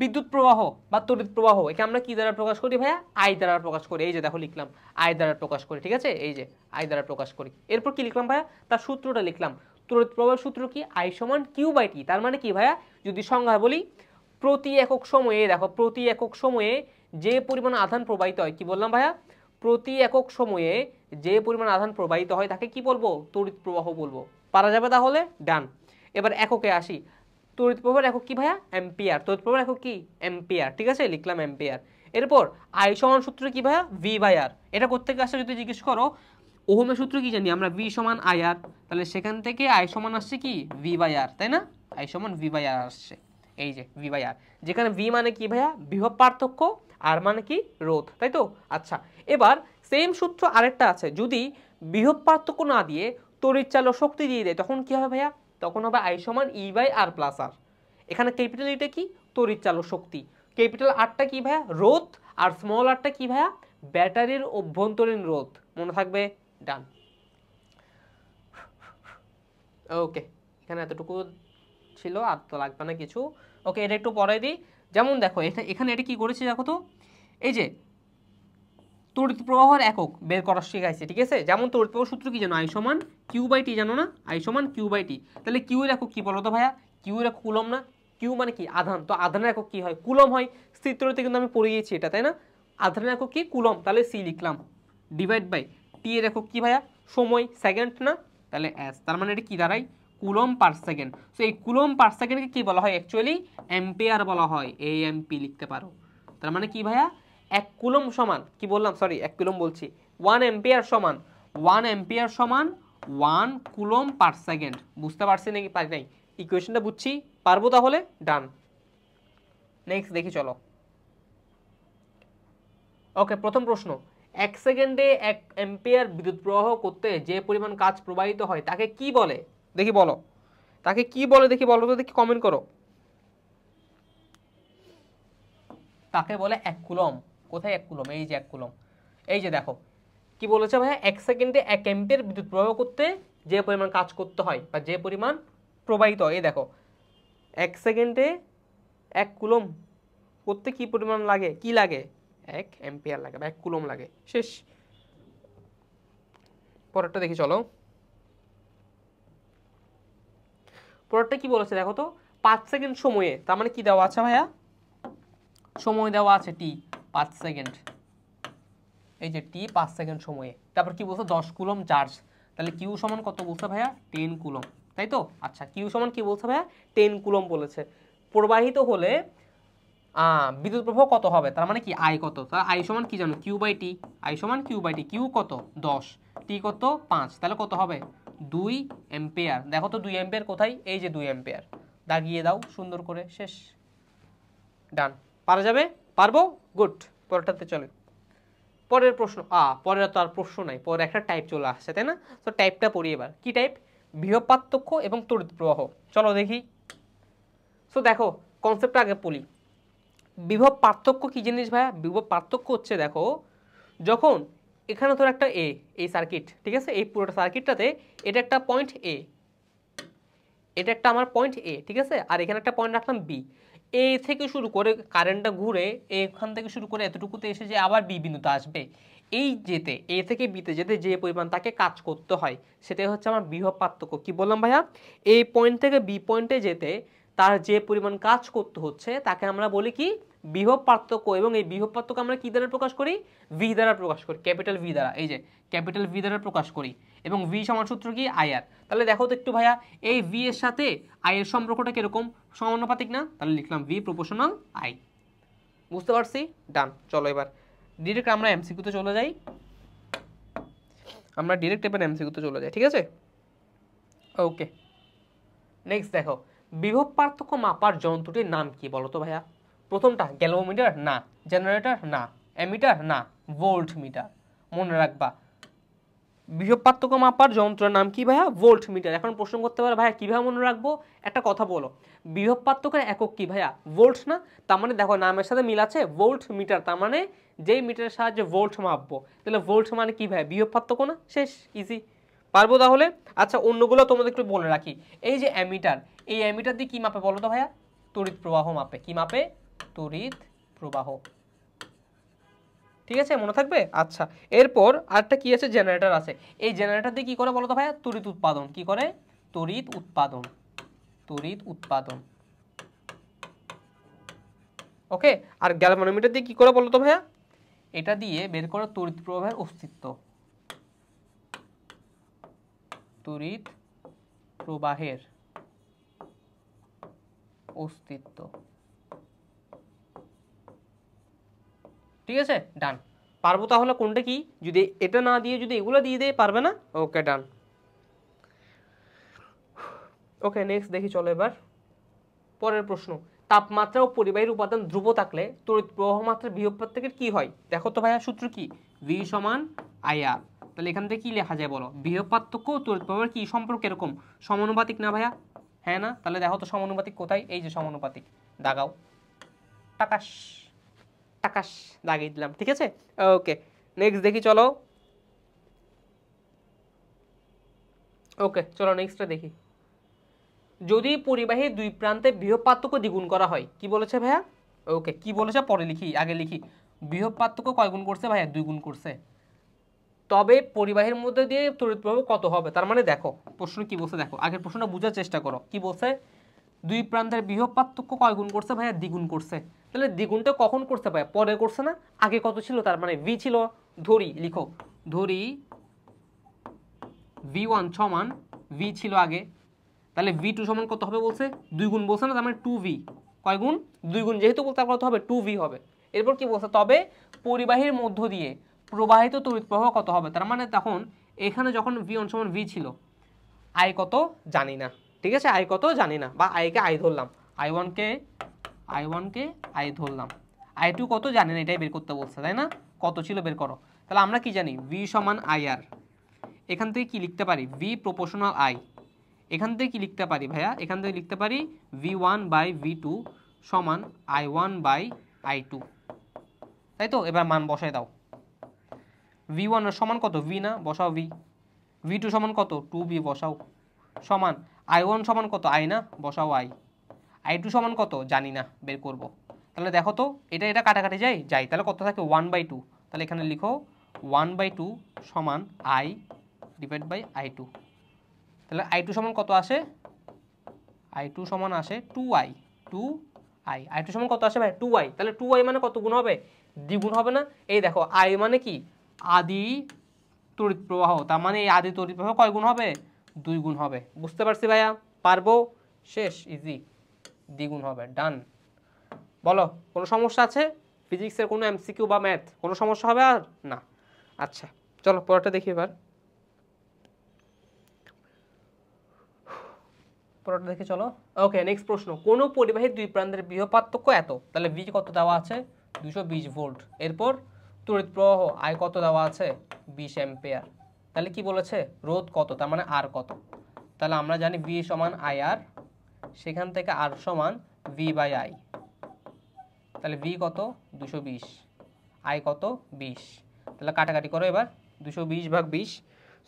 বিদ্যুৎ প্রবাহ বা তড়িৎ প্রবাহ, একে আমরা কি দ্বারা প্রকাশ করি ভাইয়া? আই দ্বারা প্রকাশ করি। এই যে দেখো লিখলাম আই দ্বারা প্রকাশ করি। ঠিক আছে, এই যে আই দ্বারা প্রকাশ করি। এরপর কি লিখলাম ভাইয়া? তার সূত্রটা লিখলাম। তড়িৎ প্রবাহের সূত্র কি? আই সমান কিউ বাই টি। তার মানে কি ভাইয়া? যদি সংজ্ঞা বলি, প্রতি একক সময়ে, দেখো প্রতি একক সময়ে যে পরিমাণ আধান প্রবাহিত হয়, কি বললাম ভাইয়া? প্রতি একক সময়ে যে পরিমাণ আধান প্রবাহিত হয় তাকে কি বলবো? তড়িৎ প্রবাহ বলবো। পারা যাবে তাহলে? ডান। এবার এককে আসি। তড়িৎ প্রবাহের একক কি ভাইয়া? অ্যাম্পিয়ার। তড়িৎ প্রবাহের একক কি? অ্যাম্পিয়ার। ঠিক আছে, লিখলাম অ্যাম্পিয়ার। এরপর আই সমান সূত্র কি ভাইয়া? ভি বাই আর। এটা কোত্থেকে আসছে যদি জিজ্ঞেস করো, ওহমের সূত্র কি জানি আমরা? ভি সমান আই আর। তাহলে সেখান থেকে আই সমান আসছে কি? ভি বাই আর, তাই না? আই সমান ভি বাই আর আসছে। এই যে ভি বাই আর, যেখানে ভি মানে কি ভাইয়া? বিভব পার্থক্য, আর মানে কি? রোধ, তাই তো? আচ্ছা, এবার সেম সূত্র আরেকটা আছে। যদি বিভব পার্থক্য না দিয়ে তড়িৎ চালক শক্তি দিয়ে দেয় তখন কি হবে ভাইয়া? তখন হবে আই সমান ই বাই আর প্লাস আর। এখানে ক্যাপিটাল ইটা কি? তড়িৎ চালক শক্তি। ক্যাপিটাল আরটা কি ভাইয়া? রোধ। আর স্মল আরটা কি ভাইয়া? ব্যাটারির অভ্যন্তরীণ রোধ। মনে থাকবে? ডান। ওকে, এখানে এতটুকু ছিল, আর তো লাগবে না কিছু। ওকে, এটা একটু পরে দিই। যেমন দেখো এখানে এটা কি করেছি দেখো তো, এই যে তড়িৎ প্রবাহের একক বের করা শিখাইছে। ঠিক আছে, যেমন তড়িৎ প্রবাহ সূত্র কি জানো? আই সমান কিউ বাই টি, জানো না? আই সমান কিউ বাই টি। তাহলে কিউ এর একক কি বলো তো ভাইয়া? কিউ এর একক কুলম না? কিউ মানে কি? আধান। তো আধানের একক কি হয়? কুলম হয়। স্থির তড়িতে কিন্তু আমি পড়ে গিয়েছি এটা, তাই না? আধানের একক কি? কুলম। তাহলে সি লিখলাম। ডিভাইড বাই টি এর একক কি ভাইয়া? সময়, সেকেন্ড না? তাহলে এস। তার মানে এটা কি দাঁড়ায়? Coulomb per second. তো এই কুলম পার সেকেন্ডকে কি বলা হয়? অ্যাকচুয়ালি অ্যাম্পিয়ার বলা হয়। এএমপি লিখতে পারো। তার মানে কি ভাইয়া? এক কুলম সমান, কি বললাম সরি, এক কুলম বলছি, 1 এম্পিয়ার সমান 1 এম্পিয়ার সমান 1 কুলম পার সেকেন্ড। বুঝতে পারছি নাকি পারি নাই? ইকুয়েশনটা বুঝছি, পারবো তাহলে? ডান। নেক্সট দেখি চলো। ওকে, প্রথম প্রশ্ন, 1 সেকেন্ডে 1 এম্পিয়ার বিদ্যুৎ প্রবাহ করতে যে পরিমাণ কাজ প্রবাহিত হয় তাকে কি বলে? দেখি বলো, তাকে কি বলে? দেখি বলো তো, দেখি কমেন্ট করো। তাকে বলে 1 কুলম। কোথায় 1 কুলম? এই যে 1 কুলম। এই যে দেখো কি বলেছে ভাইয়া, 1 সেকেন্ডে 1 অ্যাম্পিয়ার বিদ্যুৎ প্রবাহ করতে যে পরিমাণ কাজ করতে হয় বা যে পরিমাণ প্রবাহিত হয়, এই দেখো 1 সেকেন্ডে 1 কুলম করতে কি পরিমাণ লাগে, কি লাগে, 1 অ্যাম্পিয়ার লাগে বা 1 কুলম লাগে। শেষ। পরেরটা দেখি চলো। পরেরটা কি বলেছে দেখো তো, 5 সেকেন্ড সময়ে, তার মানে কি দেওয়া আছে ভাইয়া, সময় দেওয়া আছে টি 5 সেকেন্ড, এই যে টি 5 সেকেন্ড সময়ে। তারপর কি বলছে, 10 কুলম চার্জ, তাহলে কিউ সমান কত বলছে ভাইয়া, 10 কুলম, তাই তো? আচ্ছা, কিউ সমান কি বলছে ভাইয়া, 10 কুলম বলেছে। প্রবাহিত হলে বিদ্যুৎ প্রবাহ কত হবে, তার মানে কি আই কত, তার আই সমান কি জানো, কিউ বাই টি। আই সমান কিউ বাই টি, কিউ কত 10, টি কত 5, তাহলে কত হবে 2 অ্যাম্পিয়ার। দেখো তো 2 অ্যাম্পিয়ার কোথায়, এই যে 2 অ্যাম্পিয়ার, দাগিয়ে দাও সুন্দর করে। শেষ, ডান। পারা যাবে? পারবো, গুড। পরেরটাতে চলে। পরের প্রশ্ন, পরের তো আর প্রশ্ন নাই, পরে একটা টাইপ চলে আসছে, তাই না? তো টাইপটা পড়ি এবার। কি টাইপ, বিভব পার্থক্য এবং তড়িৎ প্রবাহ। চলো দেখি। সো দেখো কনসেপ্টটা আগে বলি। বিভব পার্থক্য কি জিনিস ভাইয়া? বিভব পার্থক্য হচ্ছে, দেখো যখন এখানে ধর একটা এই সার্কিট, ঠিক আছে, এই পুরোটা সার্কিটটাতে এটা একটা পয়েন্ট এ, এটা একটা আমার পয়েন্ট এ, ঠিক আছে, আর এখানে একটা পয়েন্ট রাখলাম বি। এ থেকে শুরু করে কারেন্টটা ঘুরে এখান থেকে শুরু করে এতটুকুতে এসে যে আবার বি বিন্দুতে আসবে, এই যেতে এ থেকে বিতে যেতে যে পরিমাণ তাকে কাজ করতে হয়, সেটাই হচ্ছে আমার বিভব পার্থক্য। কি বললাম ভাইয়া, এই পয়েন্ট থেকে বি পয়েন্টে যেতে তার যে পরিমাণ কাজ করতে হচ্ছে তাকে আমরা বলি কি, বিভব পার্থক্য। এবং এই বিভব পার্থক্য আমরা কি দ্বারা প্রকাশ করি, ভি দ্বারা প্রকাশ করি, ক্যাপিটাল ভি দ্বারা, এই যে ক্যাপিটাল ভি দ্বারা প্রকাশ করি। এবং ভি সমান সূত্র কি, আই আর। তাহলে দেখো তো একটু ভাইয়া, এই ভি এর সাথে আই এর সম্পর্কটা কিরকম, সমানুপাতিক না? তাহলে লিখলাম ভি প্রপোর্শনাল আই। বুঝতে পারছি, ডান। চলো এবার ডিরেক্ট আমরা এমসিকিউতে চলে যাই। আমরা ডিরেক্ট এবার এমসিকিউতে চলে যাই, ঠিক আছে? ওকে, নেক্সট দেখো, বিভব পার্থক্য মাপার যন্ত্রটির নাম কি বলো তো ভাইয়া? প্রথমটা গ্যালভোমিটার না, জেনারেটর না, অ্যামিটার না, ভোল্ট মিটার। মনে রাখবা, বিভব পার্থক্য মাপার যন্ত্রের নাম কি ভাইয়া, ভোল্ট মিটার। এখন প্রশ্ন করতে পারে ভাইয়া কিভাবে মনে রাখবো, একটা কথা বলো, বিভব পার্থক্যের একক কি ভাইয়া, ভোল্ট না? তার মানে দেখো নামের সাথে মিল আছে, ভোল্ট মিটার, তার মানে যেই মিটারের সাহায্যে ভোল্ট মাপবো, তাহলে ভোল্ট মানে কি ভাইয়া, বিভব পার্থক্য না? শেষ, ইজি। পারবো তাহলে? আচ্ছা, অন্যগুলো তোমাদের একটু বলে রাখি। এই যে অ্যামিটার, এই অ্যামিটার দিয়ে কি মাপে বলো তো ভাইয়া, তড়িৎ প্রবাহ মাপে। কি মাপে, তড়িৎ প্রবাহ। ঠিক আছে, মনে থাকবে? আচ্ছা, এরপর আরেকটা কি আছে, জেনারেটর আছে। এই জেনারেটর দিয়ে কি করে বলো তো ভাইয়া, তড়িৎ উৎপাদন। কি করে, তড়িৎ উৎপাদন, তড়িৎ উৎপাদন। ওকে, আর গ্যালভানোমিটার দিয়ে কি করে বলো তো ভাইয়া, এটা দিয়ে বের করো তড়িৎ প্রবাহের অস্তিত্ব, তড়িৎ প্রবাহের অস্তিত্ব। ঠিক আছে, ডান। পারবো তাহলে কোনটা কি, যদি এটা না দিয়ে যদি এগুলো দিয়ে দেয়, পারবে না? ওকে, ডান। ওকে, নেক্সট দেখি চলো এবার। পরের প্রশ্ন, তাপমাত্রা ও পরিবাহীর উপাদান ধ্রুব থাকলে তড়িৎ প্রবাহ মাত্রা বিভব পার্থক্যের কি হয়? দেখো তো ভাইয়া, সূত্র কি, ভি সমান আই আর। তাহলে এখান থেকে কি লেখা যায় বলো, বিভব পার্থক্য ও তড়িৎ প্রবাহের কি সম্পর্ক এরকম, সমানুপাতিক না ভাইয়া? হ্যাঁ না? তাহলে দেখো তো সমানুপাতিক কোথায়, এই যে সমানুপাতিক, দাগাও, টাকাস টাকাস দাগিয়ে দিলাম। ঠিক আছে, ওকে, নেক্সট দেখি চলো। ওকে, চলো নেক্সটটা দেখি। যদি পরিবাহীর দুই প্রান্তে বিভব পার্থক্য দ্বিগুণ করা হয়, কি বলেছে ভাইয়া? ওকে, কি বলেছে পরে লিখি, আগে লিখি। বিভব পার্থক্য কয় গুণ করছে ভাইয়া, 2 গুণ করছে। তবে পরিবাহীর মধ্যে দিয়ে তড়িৎ প্রবাহ কত হবে? তার মানে দেখো প্রশ্ন কি বলছে, দেখো আগের প্রশ্নটা বোঝার চেষ্টা করো। কি বলছে, দুই প্রান্তের বিভব পার্থক্য কয় গুণ করছে ভাইয়া, দ্বিগুণ করছে। তাহলে দ্বিগুণটা কখন করছে ভাইয়া, পরে করছে না? আগে কত ছিল, তার মানে ভি ছিল, ধরি লিখো, ধরি V1 সমান ভি ছিল আগে, তাহলে V2 সমান কত হবে বলছে, 2 গুণ বলছে না, তার মানে 2V। কয় গুণ, 2 গুণ, যেহেতু বলতে কত হবে, 2V হবে। এরপর কি বলছে, তবে পরিবাহীর মধ্য দিয়ে প্রবাহিত তড়িৎ প্রবাহ কত হবে? তার মানে তখন এখানে যখন V1 সমান V ছিল, আই কত জানি না, ঠিক আছে, আই কত জানি না, বা আইকে আই ধরলাম, I1 কে আই ধরলাম, I2 কত জানি না, এটাই বের করতে বলছে, তাই না? কত ছিল বের করো। তাহলে আমরা কি জানি, V সমান IR। এখান থেকে কি লিখতে পারি, V প্রপোর্শনাল I। এখান থেকে কি লিখতে পারি ভাইয়া, এখান থেকে লিখতে পারি V1 বাই V2 সমান I1 বাই I2। তাই তো? এবার মান বসায় দাও। V1 এর সমান কত? V না, বসাও V। V2 সমান কত? 2V, বসাও। সমান I1 সমান কত? I না, বসাও I। I2 সমান কত? জানি না, বের করব। তাহলে দেখো তো, এটা এটা কাটাকাটি যায়, যাই। তাহলে কত থাকে? 1/2। তাহলে এখানে লিখো 1/2 সমান I ডিভাইড বাই I2। তাহলে I2 সমান কত আসে? I2 সমান আসে 2I। 2I। I2 সমান কত আসে ভাই? 2I। তাহলে 2I মানে কত গুণ হবে? দ্বিগুণ হবে না? এই দেখো, I মানে কি? আদি তড়িৎ প্রবাহ। তার মানে এই আদি তড়িৎ প্রবাহ কয় গুণ হবে? 2 গুণ হবে। বুঝতে পারছি ভাইয়া? পারবো? শেষ, ইজি। দ্বিগুণ হবে। ডান। বলো, কোনো সমস্যা আছে? ফিজিক্সের কোনো এমসিকিউ বা ম্যাথ কোনো সমস্যা হবে আর? না। আচ্ছা, চলো পরেরটা দেখি এবার। পরেরটা দেখে চলো। ওকে, নেক্সট প্রশ্ন। কোন পরিবাহীর দুই প্রান্তের বিভব পার্থক্য এত? তাহলে ভি কত দেওয়া আছে? 220 ভোল্ট। এরপর তড়িৎ প্রবাহ আই কত দেওয়া আছে? 20 অ্যাম্পিয়ার। তাহলে কি বলেছে? রোধ কত, তার মানে আর কত। তাহলে আমরা জানি ভি সমান আই আর, সেখান থেকে আর সমান ভি বাই আই। তাহলে ভি কত? 220, আই কত? 20। তাহলে কাটাকাটি করো এবার। 220 ভাগ 20।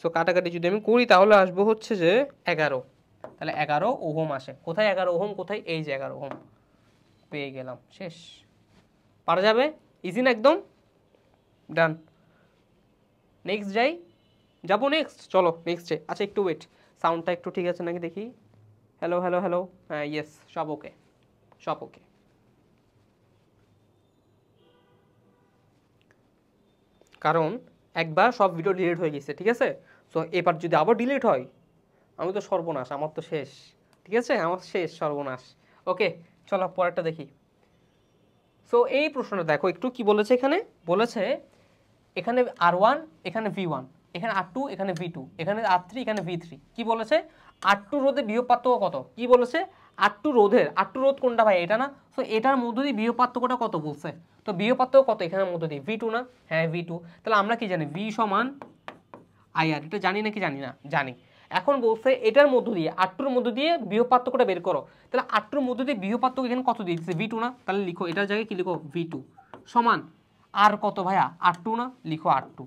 সো কাটাকাটি যদি আমি করি তাহলে আসবো হচ্ছে যে 11। তাহলে 11 ওহম আসে। কোথায় 11 ওহম? কোথায়? এই যে 11 ওহম। পেয়ে গেলাম। শেষ। পারা যাবে? ইজি না একদম? ডান। নেক্সট যাই। যাবো নেক্সট? চলো নেক্সটে। আচ্ছা একটু ওয়েট, সাউন্ডটা একটু ঠিক আছে নাকি দেখি। হ্যালো হ্যালো হ্যালো, হ্যাঁ ইয়েস, সব ওকে, সব ওকে। কারণ একবার সব ভিডিও ডিলিট হয়ে গেছে, ঠিক আছে? সো এবার যদি আবার ডিলিট হয়, আমি তো সর্বনাশ, আমার তো শেষ। ঠিক আছে, আমার শেষ, সর্বনাশ। ওকে, চলো পরেরটা দেখি। সো এই প্রশ্নটা দেখো একটু কি বলেছে এখানে। বলেছে এখানে R1, এখানে V1, এখানে R2, এখানে V2, এখানে R3, এখানে V3। কি বলেছে? R2 রোধের বিভব পার্থক্য কত? কি বলেছে? R2 রোধের, R2 রোধ কোনটা ভাই? এটা না? সো এটার মধ্য দিয়ে বিভব পার্থক্যটা কত বলছে? তো বিভব পার্থক্য কত এখানের মধ্য দিয়ে? V2 না? হ্যাঁ V2। তাহলে আমরা কি জানি? V সমান IR। এটা জানি নাকি জানি না? জানি। এখন বলছে এটার মধ্য দিয়ে, R2 মধ্য দিয়ে বিভব পার্থক্যটা বের করো। তাহলে R2 মধ্য দিয়ে বিভব পার্থক্য এখানে কত দিয়ে দিচ্ছে? V2 না? তাহলে লিখো, এটার জায়গায় কি লিখো? V2 সমান আর কত ভাইয়া? R2 না? লিখো R2।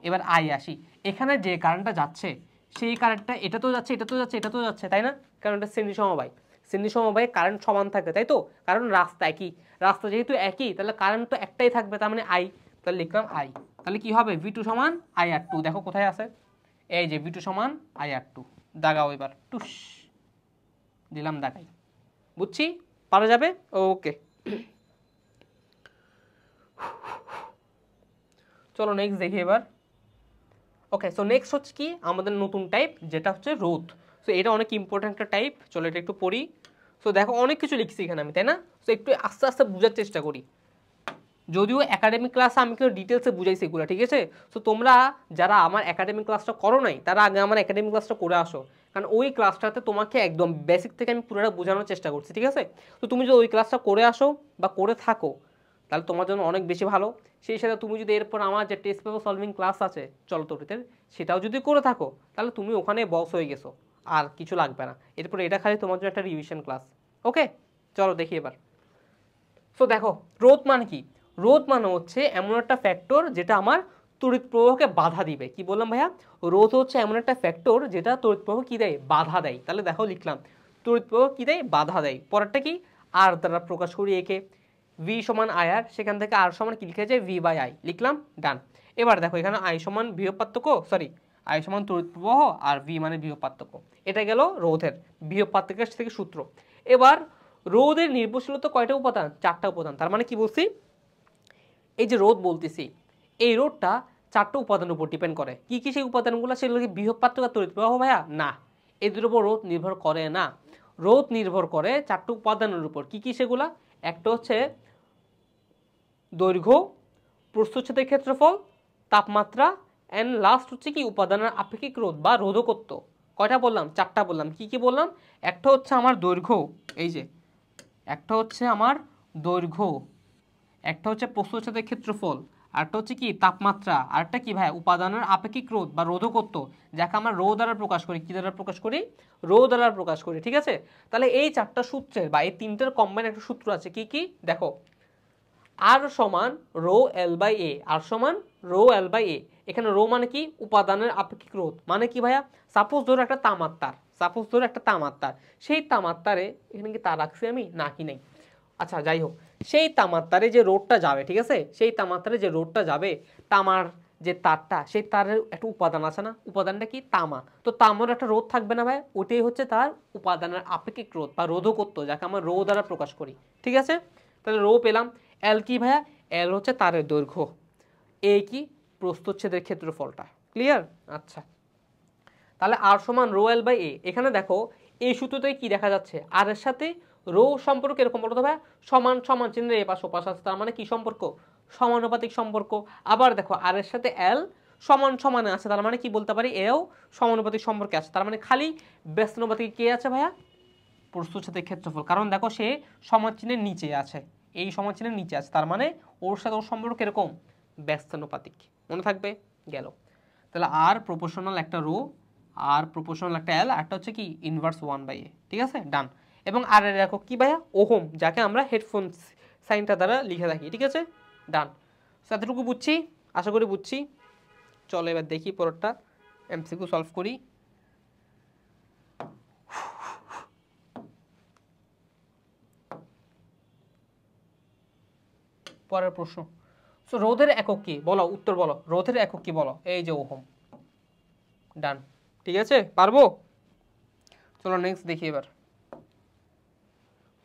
এবার আই আসি। এখানে যে কারেন্টটা যাচ্ছে, সেই কারেন্টটা এটা তো যাচ্ছে, এটা তো যাচ্ছে, এটা তো যাচ্ছে, তাই না? কারণ এটা শ্রেণী সমবায়। শ্রেণী সমবায়ে কারেন্ট সমান থাকে, তাই তো? কারণ রাস্তা একই। রাস্তা যেহেতু একই, তাহলে কারেন্ট তো একটাই থাকবে, তার মানে আই। তাহলে লিখলাম আই। তাহলে কি হবে? V2 সমান IR2। দেখো কোথায় আছে? এই যে V2 সমান IR2। দাগাও এবার, টুস দিলাম দাগাই। বুঝছি? পারা যাবে? ওকে, চলো নেক্সট দেখি এবার। ওকে, সো নেক্সট হচ্ছে কি আমাদের নতুন টাইপ, যেটা হচ্ছে রোধ। সো এটা অনেক ইম্পর্টেন্ট একটা টাইপ। চলো এটা একটু পড়ি। সো দেখো অনেক কিছু লিখছি এখানে আমি, তাই না? সো একটু আস্তে আস্তে বোঝার চেষ্টা করি। যদিও একাডেমিক ক্লাসে আমি কিন্তু ডিটেলসে বুঝাইছি এগুলো, ঠিক আছে? সো তোমরা যারা আমার একাডেমিক ক্লাসটা করো নাই, তারা আগে আমার একাডেমিক ক্লাসটা করে আসো। কারণ ওই ক্লাসটাতে তোমাকে একদম বেসিক থেকে আমি পুরোটা বোঝানোর চেষ্টা করছি, ঠিক আছে? তো তুমি যদি ওই ক্লাসটা করে আসো বা করে থাকো, তাহলে তোমার জন্য অনেক বেশি ভালো। সেই সাথে তুমি যদি এরপর আমার যে টেস্ট পেপার সলভিং ক্লাস আছে চলতরিতের, সেটাও যদি করে থাকো, তাহলে তুমি ওখানে বস হয়ে গেছো, আর কিছু লাগবে না। এরপর এটা খালি তোমার জন্য একটা রিভিশন ক্লাস। ওকে, চলো দেখি এবার। সো দেখো, রোধ মানে কি? রোধ মানে হচ্ছে এমন একটা ফ্যাক্টর যেটা আমার তড়িৎ প্রবাহকে বাধা দিবে। কি বললাম ভাইয়া? রোধ হচ্ছে এমন একটা ফ্যাক্টর যেটা তড়িৎ প্রবাহ কি দেয়? বাধা দেয়। তাহলে দেখো লিখলাম, তড়িৎ প্রবাহ কি দেয়? বাধা দেয়। পরেরটা কি? আর দ্বারা প্রকাশ করি একে। ভি সমান আই আর, সেখান থেকে আর সমান কি লিখে যায়? V by I. লিখলাম, ডান। এবার দেখো এখানে আই সমান বিভব পার্থক্য, সরি, আই সমান তড়িৎ প্রবাহ আর ভি মানে বিভব পার্থক্য। এটা গেল রোধের বিভব পার্থক্যের থেকে সূত্র। এবার রোধের নির্ভরশীলতা কয়টা উপাদান? 4টা উপাদান। তার মানে কি বলছি? এই যে রোধ বলতেছি, এই রোধটা 4টা উপাদানের উপর ডিপেন্ড করে। কি কি সেই উপাদানগুলো? সেগুলো কি বিভব পার্থক্য আর তড়িৎ প্রবাহ ভাইয়া? না, এই দুটোর উপর রোধ নির্ভর করে না। রোধ নির্ভর করে 4টা উপাদানের উপর। কি কি সেগুলা? একটা হচ্ছে দৈর্ঘ্য, প্রস্থচ্ছেদের ক্ষেত্রফল, তাপমাত্রা, এন্ড লাস্ট হচ্ছে কি উপাদানের আপেক্ষিক রোধ বা রোধকত্ব। কয়টা বললাম? 4টা বললাম। কি কি বললাম? একটা হচ্ছে আমার দৈর্ঘ্য, এই যে একটা হচ্ছে আমার দৈর্ঘ্য, একটা হচ্ছে প্রস্থচ্ছেদের ক্ষেত্রফল, আরেকটা হচ্ছে কি তাপমাত্রা, আরেকটা কি ভাই? উপাদানের আপেক্ষিক রোধ বা রোধকত্ব, যাকে আমরা রো দ্বারা প্রকাশ করি। কি দ্বারা প্রকাশ করি? রো দ্বারা প্রকাশ করি, ঠিক আছে? তাহলে এই 4টা সূত্রের বা এই 3টার কম্বাইন একটা সূত্র আছে। কি কি? দেখো, আর সমান রো এল বাই এ, আর সমান রো এল বাই এ। এখানে রো মানে কি, উপাদানের আপেক্ষিক রোধ। মানে কি ভাইয়া, সাপোজ ধরো একটা তামার তার, সাপোজ ধরো একটা তামার তার, সেই তামার তারে এখানে কি তার রাখছি আমি, না কি নেই, আচ্ছা যাই হোক, সেই তামার তারে যে রোডটা যাবে, ঠিক আছে, সেই তামার তারে যে রোডটা যাবে, তামার যে তারটা, সেই তারের একটা উপাদান আছে না, উপাদানটা কি, তামা। তো তামার একটা রোধ থাকবে না ভাই, ওটাই হচ্ছে তার উপাদানের আপেক্ষিক রোধ বা রোধকত্ব, যাকে আমরা রো দ্বারা প্রকাশ করি। ঠিক আছে, তাহলে রো পেলাম। এল কি ভাইয়া, এল হচ্ছে তারের দৈর্ঘ্য, এ কি, প্রস্থচ্ছেদের ক্ষেত্রফলটা। ক্লিয়ার? আচ্ছা, তাহলে আর সমান রো এল বাই এ। এখানে দেখো এই সূত্রতে কি দেখা যাচ্ছে, আর এর সাথে রো সম্পর্ক এরকম বলতো ভাই, সমান সমান চিহ্নের এ পাশ ও পাশ আছে, তার মানে কি সম্পর্ক, সমানুপাতিক সম্পর্ক। আবার দেখো আর এর সাথে এল সমান সমানে আছে, তার মানে কি বলতে পারি, এও সমানুপাতিক সম্পর্কে আছে, তার মানে খালি ব্যস্তানুপাতিক কে আছে ভাইয়া, প্রস্থচ্ছেদের ক্ষেত্রফল। কারণ দেখো সে সমান চিহ্নের নিচে আছে, এই সমান চিহ্নের নিচে আছে, তার মানে ওর সাথে ওর সম্পর্ক এরকম ব্যস্তানুপাতিক। মনে থাকবে, গেল। তাহলে আর প্রপোর্শনাল একটা রো, আর প্রপোর্শনাল একটা এল, একটা হচ্ছে কি ইনভার্স 1/a। ঠিক আছে, ডান। এবং আর এর একক কি ভাইয়া, ওহম, যাকে আমরা হেডফোন সাইনটা দ্বারা লিখে থাকি। ঠিক আছে, ডান। এতটুকু বুঝছি, আশা করি বুঝছি। চলো এবার দেখি পরেরটা, এমসিকিউ সলভ করি। পরের প্রশ্ন, সো রোধের একক কি বলো, উত্তর বলো, রোধের একক কি বলো, এই যে ওহম। ডান, ঠিক আছে, পারবো। চলো নেক্সট দেখি এবার।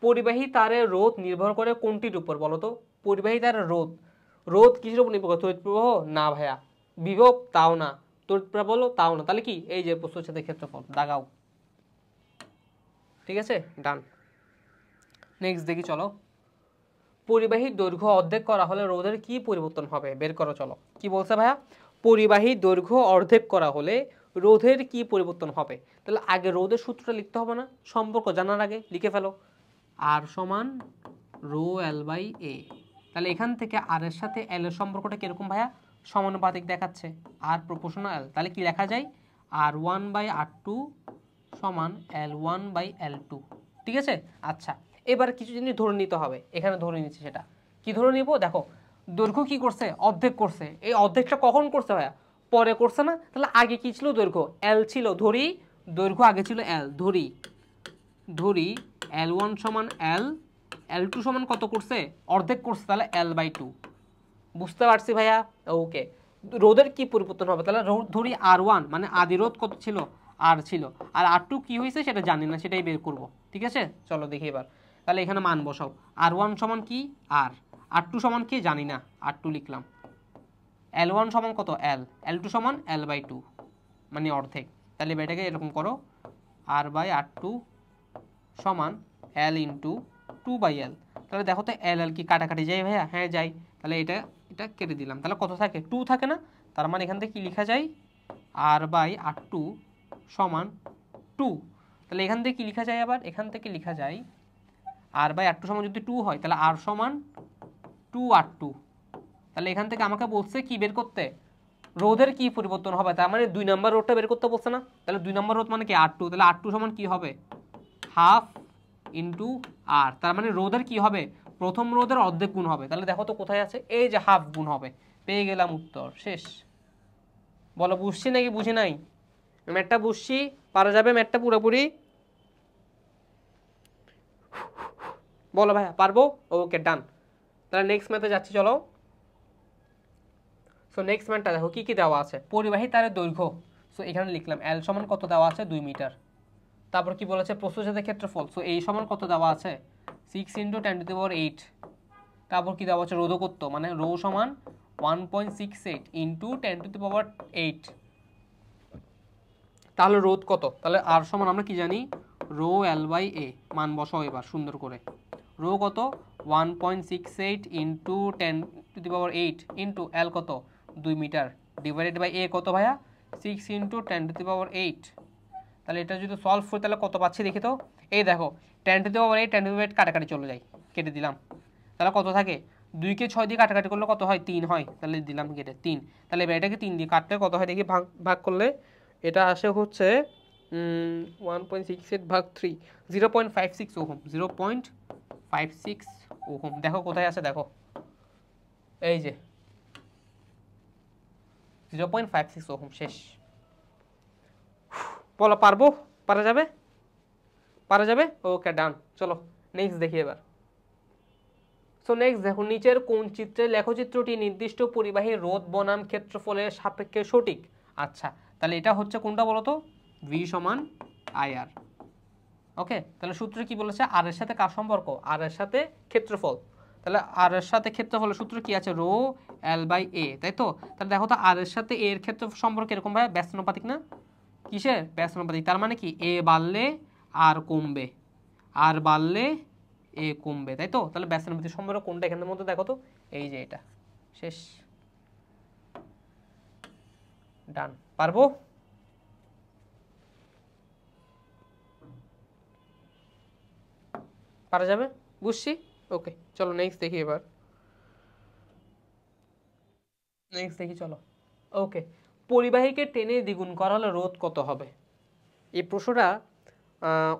পরিবাহী তারের রোধ নির্ভর করে কোনটির উপর বলো তো, পরিবাহী তারের রোধ, রোধ কিসের উপর নির্ভর করে, তড়িৎ প্রবাহ না ভাইয়া, বিভব তাও না, তড়িৎ প্রবাহ তাও না, তাহলে কি, এই যে প্রস্থচ্ছেদের ক্ষেত্রফল, দাগাও। ঠিক আছে, ডান। নেক্সট দেখি চলো, পরিবাহীর দৈর্ঘ্য অর্ধেক করা হলে রোধের কি পরিবর্তন হবে, বের করো। চলো, কি বলছে ভাইয়া, পরিবাহীর দৈর্ঘ্য অর্ধেক করা হলে রোধের কি পরিবর্তন হবে। তাহলে আগে রোধের সূত্রটা লিখতে হবে না, সম্পর্ক জানার আগে লিখে ফেলো, আর সমান রো এল বাই এ। তাহলে এখান থেকে আর এর সাথে এল এর সম্পর্কটা কিরকম ভাইয়া, সমানুপাতিক দেখাচ্ছে, আর প্রপোর্শনাল এল। তাহলে কি লেখা যায়, R one by R two সমান L one by L two. ঠিক আছে, আচ্ছা, এবার কিছু জিনিস ধরে নিতে হবে, এখানে ধরে নিচ্ছি। সেটা কি ধরে নিব, দেখো দৈর্ঘ্য কি করছে, অর্ধেক করছে। এই অর্ধেকটা কখন করছে ভাইয়া, পরে করছে না। তাহলে আগে কি ছিল, দৈর্ঘ্য এল ছিল, ধরি দৈর্ঘ্য আগে ছিল এল, ধরি ধরি এল ওয়ান সমান এল, এল টু সমান কত করছে, অর্ধেক করছে, তাহলে এল বাই টু। বুঝতে পারছি ভাইয়া, ওকে। রোধের কি পরিবর্তন হবে, তাহলে ধরি আর ওয়ান মানে আদি রোধ কত ছিল, আর ছিল, আর আর টু কি হয়েছে সেটা জানি না, সেটাই বের করব। ঠিক আছে, চলো দেখি এবার। তাহলে এখানে মান বসাও, আর ওয়ান সমান কি, আর টু সমান কি জানি না, আর টু লিখলাম, এল ওয়ান সমান কত এল, এল টু সমান এল বাই টু মানে অর্ধেক। তাহলে এটাকে এরকম করো, আর বাই আর টু সমান এল ইন্টু টু বাই এল। তাহলে দেখো তো এল এল কি কাটাকাটি যায় ভাইয়া, হ্যাঁ যাই। তাহলে এটা এটা কেটে দিলাম, তাহলে কত থাকে, টু থাকে না। তার মানে এখান থেকে কি লেখা যায়, আর বাই আর টু সমান টু। তাহলে এখান থেকে কি লেখা যায়, আবার এখান থেকে লেখা যায় আর বাই আর টু সমান যদি টু হয়, তাহলে আর সমান টু আর টু। তাহলে এখান থেকে আমাকে বলছে কি বের করতে, রোধের কি পরিবর্তন হবে, তার মানে 2 নম্বর রোধটা বের করতে বলছে না। তাহলে 2 নম্বর রোধ মানে কি আর টু, তাহলে আর টু সমান কি হবে, হাফ ইন্টু আর। তার মানে রোধের কি হবে, প্রথম রোধের অর্ধেক গুণ হবে। তাহলে দেখো তো কোথায় আছে, এই যে হাফ গুণ হবে, পেয়ে গেলাম উত্তর, শেষ। বলো বুঝছি নাকি বুঝি নাই, ম্যাথটা বুঝছি, পারা যাবে ম্যাথটা পুরোপুরি, বলো ভাইয়া পারবো, ওকে ডান। তাহলে নেক্সট ম্যাথে যাচ্ছি, চলো। সো নেক্সট ম্যাথটা দেখো কি কি দেওয়া আছে, পরিবাহী তারের দৈর্ঘ্য, সো এখানে লিখলাম এল সমান কত দেওয়া আছে, 2 মিটার। তারপর কি বলেছে, প্রস্থচ্ছেদের ক্ষেত্রফল, সো এই সমান কত দেওয়া আছে, 6 × 10⁸। তারপর কি দেওয়া আছে, রোধকত্ব মানে রো সমান 1.68 × 10⁸। তাহলে রোধ কত, তাহলে আর সমান আমরা কি জানি, রো এল বাই এ। মান বসাও এবার সুন্দর করে, রো কত 1.68 × 10⁸ ইন্টু এল কত 2 মিটার, ডিভাইডেড বাই এ কত ভাইয়া 6 × 10⁸। তাহলে এটা যদি সলভ করি তাহলে কত পাচ্ছি দেখি তো, এই দেখো 10⁸ 10⁸ কাটাকাটি চলে যায়, কেটে দিলাম। তাহলে কত থাকে, 2কে 6 দিয়ে কাটাকাটি করলে কত হয়, 3 হয়, তাহলে দিলাম কেটে 3। তাহলে এটাকে 3 দিয়ে কাটলে কত হয় দেখি, ভাগ করলে এটা আসে হচ্ছে 1.68 ভাগ 3, 0.56 ওহম, 0.56 ওহম। দেখো কোথায় আছে, দেখো এই যে 0.56 ওহম। শেষ। বলো পারবো? পারা যাবে? পারা যাবে? ওকে ডান। চলো নেক্সট দেখি এবার। সো নেক্সট দেখো, নিচের কোন চিত্রে লেখচিত্রটি নির্দিষ্ট পরিবাহী রোধ বনাম ক্ষেত্রফলের সাপেক্ষে সঠিক? আচ্ছা, তাহলে এটা হচ্ছে কোনটা বলো তো? ভি সমান আইআর। ওকে, তাহলে সূত্র কি বলেছে? আর এর সাথে কার সম্পর্ক? আর এর সাথে ক্ষেত্রফল। তাহলে আর এর সাথে ক্ষেত্রফলের সূত্র কি আছে? রো এল বাই এ, তাই তো? তাহলে দেখো তো আর এর সাথে এ এর ক্ষেত্র সম্পর্ক এরকম ভাবে ব্যস্তানুপাতিক না? কিসের ব্যস্তানুপাতিক? তার মানে কি এ বাড়লে আর কমবে, আর বাড়লে এ কমবে, তাই তো? তাহলে ব্যস্তানুপাতিক সম্পর্ক কোনটা এখানের মধ্যে? দেখো তো, এই যে এটা। শেষ। ডান। পারবো? পারা যাবে? বুঝছি। ওকে, চলো নেক্সট দেখি এবার। নেক্সট দেখি চলো। ওকে, পরিবাহীকে টেনে দ্বিগুণ করা হলে রোধ কত হবে? এই প্রশ্নটা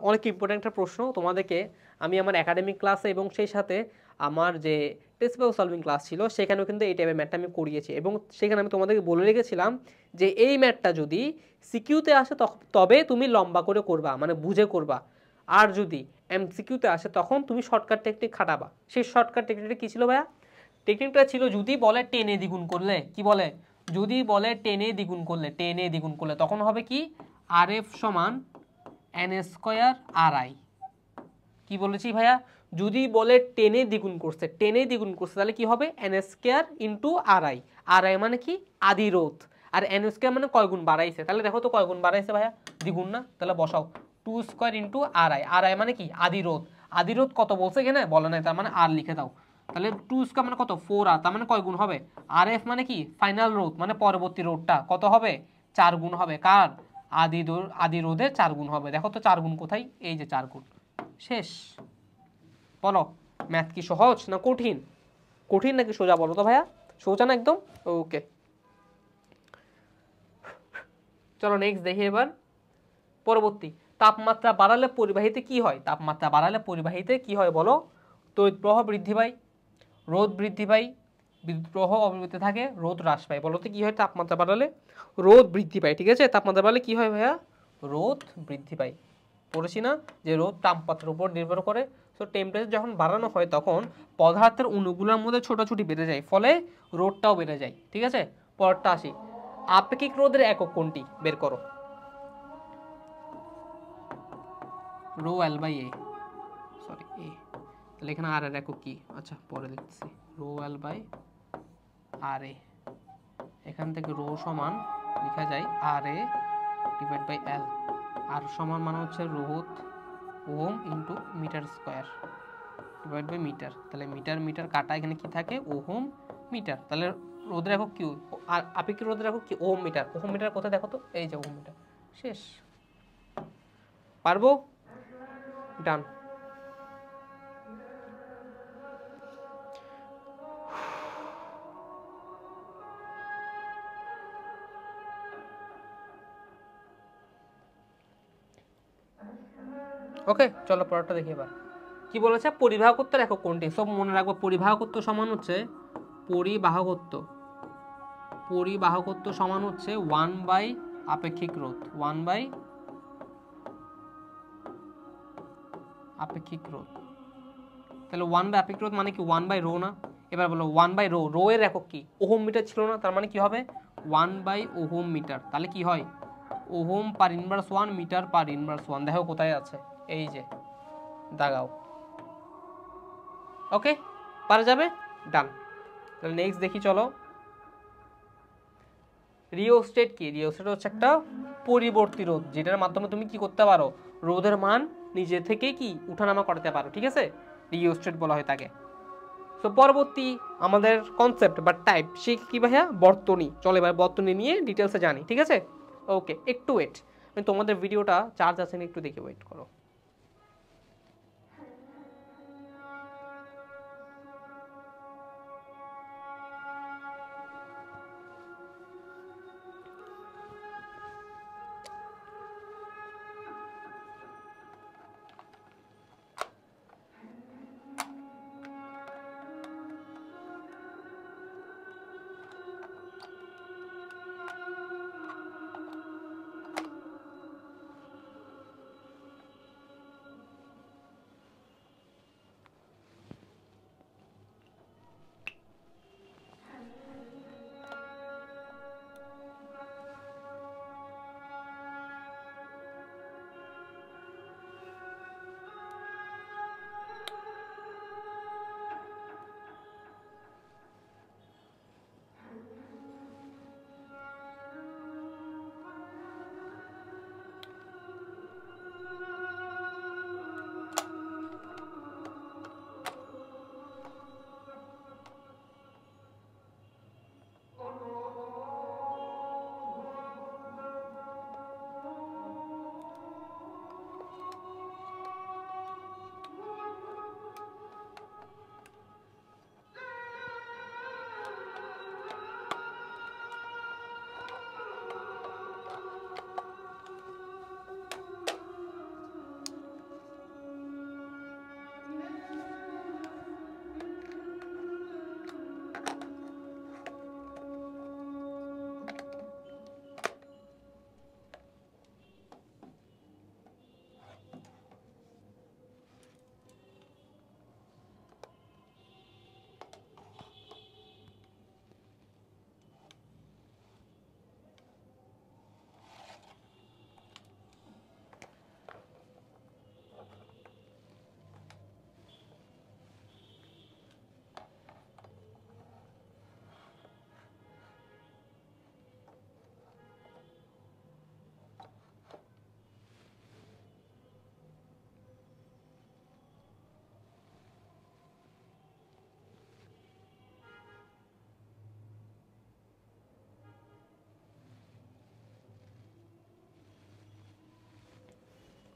অনেক ইম্পর্ট্যান্ট একটা প্রশ্ন। তোমাদেরকে আমি আমার একাডেমিক ক্লাসে এবং সেই সাথে আমার যে টেস্ট পেপার সলভিং ক্লাস ছিল সেখানেও কিন্তু এই টাইপের ম্যাথটা আমি করিয়েছি, এবং সেখানে আমি তোমাদেরকে বলে রেখেছিলাম যে এই ম্যাথটা যদি সিকিউতে আসে তবে তুমি লম্বা করে করবা, মানে বুঝে করবা, আর যদি এমসিকিউতে আসে তখন তুমি শর্টকাট টেকনিক খাটাবা। সেই শর্টকাট টেকনিকটা কী ছিল ভাইয়া? টেকনিকটা ছিল যদি বলে টেনে দ্বিগুণ করলে, কি বলে? যদি বলে টেনে দ্বিগুণ করলে, টেনে দ্বিগুণ করলে তখন হবে কি? আর এফ সমান এন স্কোয়ার আর আই। কি বলেছি ভাইয়া? যদি বলে টেনে দ্বিগুণ করছে, টেনে দ্বিগুণ করছে, তাহলে কি হবে? N square into R I. R I মানে কি? আদি রোধ। আর এন স্কোয়ার মানে কয় গুণ বাড়াইছে? তাহলে দেখো তো কয় গুণ বাড়াইছে ভাইয়া? দ্বিগুণ না? তাহলে বসাও 2 square into R I. R I মানে কি? আদি রোধ। আদি রোধ কত বলছে এখানে? বলে নাই, তার মানে আর লিখে দাও। তাহলে 2 স্কোয়ার মানে কত? 4r, তার মানে কয় গুণ হবে? আর এফ মানে কি? ফাইনাল রোধ, মানে পরবর্তী রোধটা কত হবে? 4 গুণ হবে। কার? আদি রোধে 4 গুণ হবে। দেখো তো 4 গুণ কোথায়? এই যে 4 গুণ। শেষ। বলো, ম্যাথ কি সহজ না কঠিন? কঠিন নাকি সোজা বলো তো ভাইয়া? সোজা না একদম? ওকে, চলো নেক্সট দেখি এবার। পরবর্তী, তাপমাত্রা বাড়ালে পরিবাহীতে কি হয়? তাপমাত্রা বাড়ালে পরিবাহীতে কি হয় বলো? তড়িৎ প্রবাহ বৃদ্ধি পায়, রোধ বৃদ্ধি পায়, বিদ্যুৎ প্রবাহ অব্যাহত থাকে, রোধ হ্রাস পায়। বলো তো কি হয় তাপমাত্রা বাড়ালে? রোধ বৃদ্ধি পায়। ঠিক আছে, তাপমাত্রা বাড়ালে কি হয় ভাইয়া? রোধ বৃদ্ধি পায়। পড়েছি না যে রোধ তাপমাত্রার উপর নির্ভর করে। সো টেম্পারেচার যখন বাড়ানো হয় তখন পদার্থের অণুগুলোর মধ্যে ছোটাছুটি বেড়ে যায়, ফলে রোধটাও বেড়ে যায়। ঠিক আছে, পরেরটা আসি। আপেক্ষিক রোধের একক কোনটি? বের করো। Rho L by A, sorry A. তাহলে এখানে আর এর একক কি? আচ্ছা পরে লিখছি। Rho L by R A. এখান থেকে রো সমান লেখা যায় আর এ ডিভাইড বাই এল। আর সমান মানে হচ্ছে রোধ ohm into meter square divide by meter. তাহলে মিটার মিটার কাটা, এখানে কি থাকে? Ohm meter. তাহলে রোধের একক কি? আর আপেক্ষিক রোধের একক কি? Ohm metre. ওহম মিটার কোথায় দেখো তো? এই যে ওহম মিটার। শেষ। পারবো? ডান। ওকে, চলো পরেরটা দেখি এবার। কি বলেছে? পরিবাহকত্বের একক কোনটি? সব মনে রাখবো, পরিবাহকত্ব সমান হচ্ছে পরিবাহকত্ব। পরিবাহকত্ব সমান হচ্ছে 1 বাই আপেক্ষিক রোধ। 1 বাই আপেক্ষিক রোধ। তাহলে 1 বাই আপেক্ষিক রোধ মানে কি? 1 বাই রো না? এবার বলো 1 বাই রো। রো এর একক কি? ওহম মিটার ছিল না? তার মানে কি হবে? 1 বাই ওহম মিটার। তাহলে কি হয়? ওহম পার ইনভার্স 1, মিটার পার ইনভার্স 1। দেখো কোথায় আছে? এই যে দাগাও। ওকে, পারা যাবে? ডান। তাহলে নেক্সট দেখি চলো। রিওস্টেট কি? রিওস্টেট হচ্ছে একটা পরিবর্তী রোধ, যেটার মাধ্যমে তুমি কি করতে পারো? রোধের মান নিজে থেকে কি উঠানামা করতে পারো। ঠিক আছে, রিওস্টেট বলা হয় তাকে। তো পরবর্তী আমাদের কনসেপ্ট বা টাইপ সে কি ভাইয়া? বর্তনী। চলো এবার বর্তনী নিয়ে ডিটেলসে জানি। ঠিক আছে, ওকে একটু ওয়েট, আমি তোমাদের ভিডিওটা চার্জ আছে না একটু দেখে ওয়েট করো।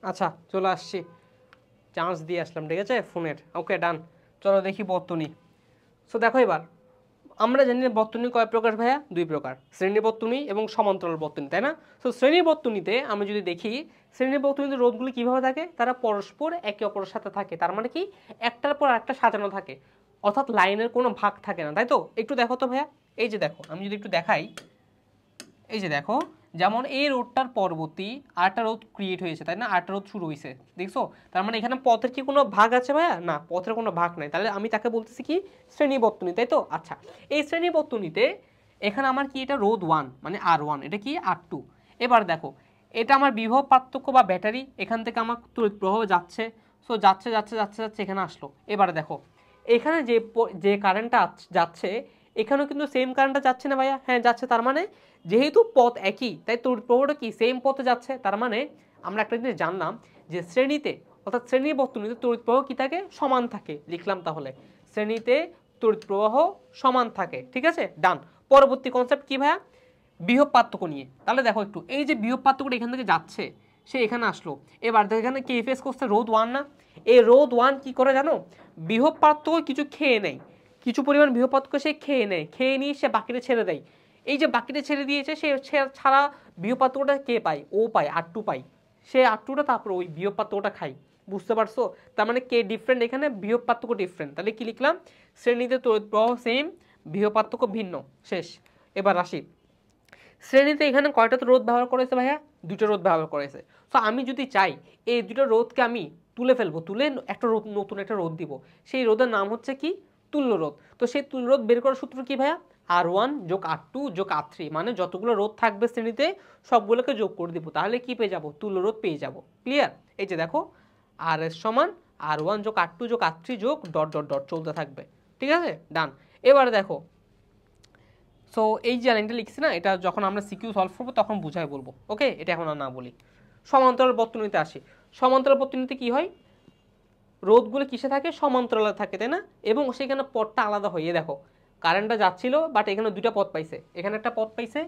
আচ্ছা চলে আসছি, চান্স দিয়ে আসলাম, ঠিক আছে ফোনের। ওকে ডান, চলো দেখি বর্তনী। সো দেখো এবার আমরা জানি বর্তনী কয় প্রকার ভাইয়া? দুই প্রকার, শ্রেণী বর্তনী এবং সমান্তরাল বর্তনী, তাই না? সো শ্রেণী বর্তনীতে আমরা যদি দেখি, শ্রেণী বর্তনীতে রোধগুলি কিভাবে থাকে? তারা পরস্পর একে অপরের সাথে থাকে, তার মানে কি একটার পর একটা সাজানো থাকে, অর্থাৎ লাইনের কোনো ভাগ থাকে না, তাই তো? একটু দেখো তো ভাইয়া, এই যে দেখো, আমি যদি একটু দেখাই, এই যে দেখো, যেমন এই রোডটার পরবর্তী আরেকটা রোড ক্রিয়েট হয়েছে, তাই না? আরেকটা রোড শুরু হয়েছে, দেখছো? তার মানে এখানে পথের কি কোনো ভাগ আছে ভাইয়া? না, পথের কোনো ভাগ নাই, তাহলে আমি তাকে বলতেছি কি শ্রেণী বর্তনী, তাই তো? আচ্ছা, এই শ্রেণী বর্তনীতে এখানে আমার কি এটা রোধ 1 মানে R1, এটা কি R2। এবার দেখো, এটা আমার বিভব পার্থক্য বা ব্যাটারি, এখান থেকে আমার তড়িৎ প্রবাহ যাচ্ছে, সো যাচ্ছে যাচ্ছে যাচ্ছে যাচ্ছে এখানে আসলো। এবার দেখো এখানে যে যে কারেন্টটা যাচ্ছে, এখানেও কিন্তু সেম কারেন্টটা যাচ্ছে না ভাইয়া? হ্যাঁ যাচ্ছে, তার মানে যেহেতু পথ একই তাই তড়িৎ প্রবাহটা কি সেম পথে যাচ্ছে, তার মানে আমরা একটা জিনিস জানলাম যে শ্রেণীতে অর্থাৎ শ্রেণী বর্তনীতে তড়িৎ প্রবাহ কি থাকে? সমান থাকে। লিখলাম তাহলে শ্রেণীতে তড়িৎ প্রবাহ সমান থাকে, ঠিক আছে ডান। পরবর্তী কনসেপ্ট কি ভাইয়া? বিভব পার্থক্য নিয়ে। তাহলে দেখো একটু, এই যে বিভব পার্থক্যটা এখান থেকে যাচ্ছে, সে এখানে আসলো, এবার দেখো এখানে কে ফেস করছে? রোধ 1 না? এই রোধ 1 কি করে জানো? বিভব পার্থক্য কিছু খেয়ে নেয়, কিছু পরিমাণ বিভব পার্থক্য সে খেয়ে নেয়, খেয়ে নিয়ে সে বাকিটা ছেড়ে দেয়। এই যে বাকিটা ছেড়ে দিয়েছে, সে ছাড়া বিভব পার্থক্যটা কে পায়? ও পায়, R2 পায়। সে R2টা তারপর ওই বিভব পার্থক্যটা খায়, বুঝতে পারছো? তার মানে কে ডিফারেন্ট, এখানে বিভব পার্থক্য ডিফারেন্ট। তাহলে কি লিখলাম? শ্রেণীতে তড়িৎ প্রবাহ সেম, বিভব পার্থক্য ভিন্ন, শেষ। এবার আসি, শ্রেণীতে এখানে কয়টা তো রোধ ব্যবহার করেছে ভাইয়া? দুটো রোধ ব্যবহার করেছে। তো আমি যদি চাই এই দুটো রোধকে আমি তুলে ফেলবো, তুলে একটা রোধ, নতুন একটা রোধ দিব, সেই রোধের নাম হচ্ছে কি? তুল্য রোধ। তো সেই তুল্য রোধ বের করার সূত্র কি ভাইয়া? R1 যোগ R2 যোগ R3, মানে যতগুলো রোধ থাকবে শ্রেণীতে সবগুলোকে যোগ করে দিব, তাহলে কি পেয়ে যাব? তুল্য রোধ পেয়ে যাব। ক্লিয়ার? এই যে দেখো, RS সমান R1 যোগ R2 যোগ R3 যোগ ডট ডট ডট চলতে থাকবে, ঠিক আছে ডান। এবারে দেখো, সো এই যে লাইনটা লিখছি না, এটা যখন আমরা সিকিউ সলভ করবো তখন বুঝাই বলবো, ওকে? এটা এখন আর না বলি। সমান্তরাল বর্তনীতে আসি। সমান্তরাল বর্তনীতে কি হয়? রোধগুলো কিসে থাকে? সমান্তরালে থাকে, তাই না? এবং সেখানে পথটা আলাদা হয়। দেখো কারেন্টটা যাচ্ছিল, বাট এখানে দুইটা পথ পাইছে, এখানে একটা পথ পাইছে,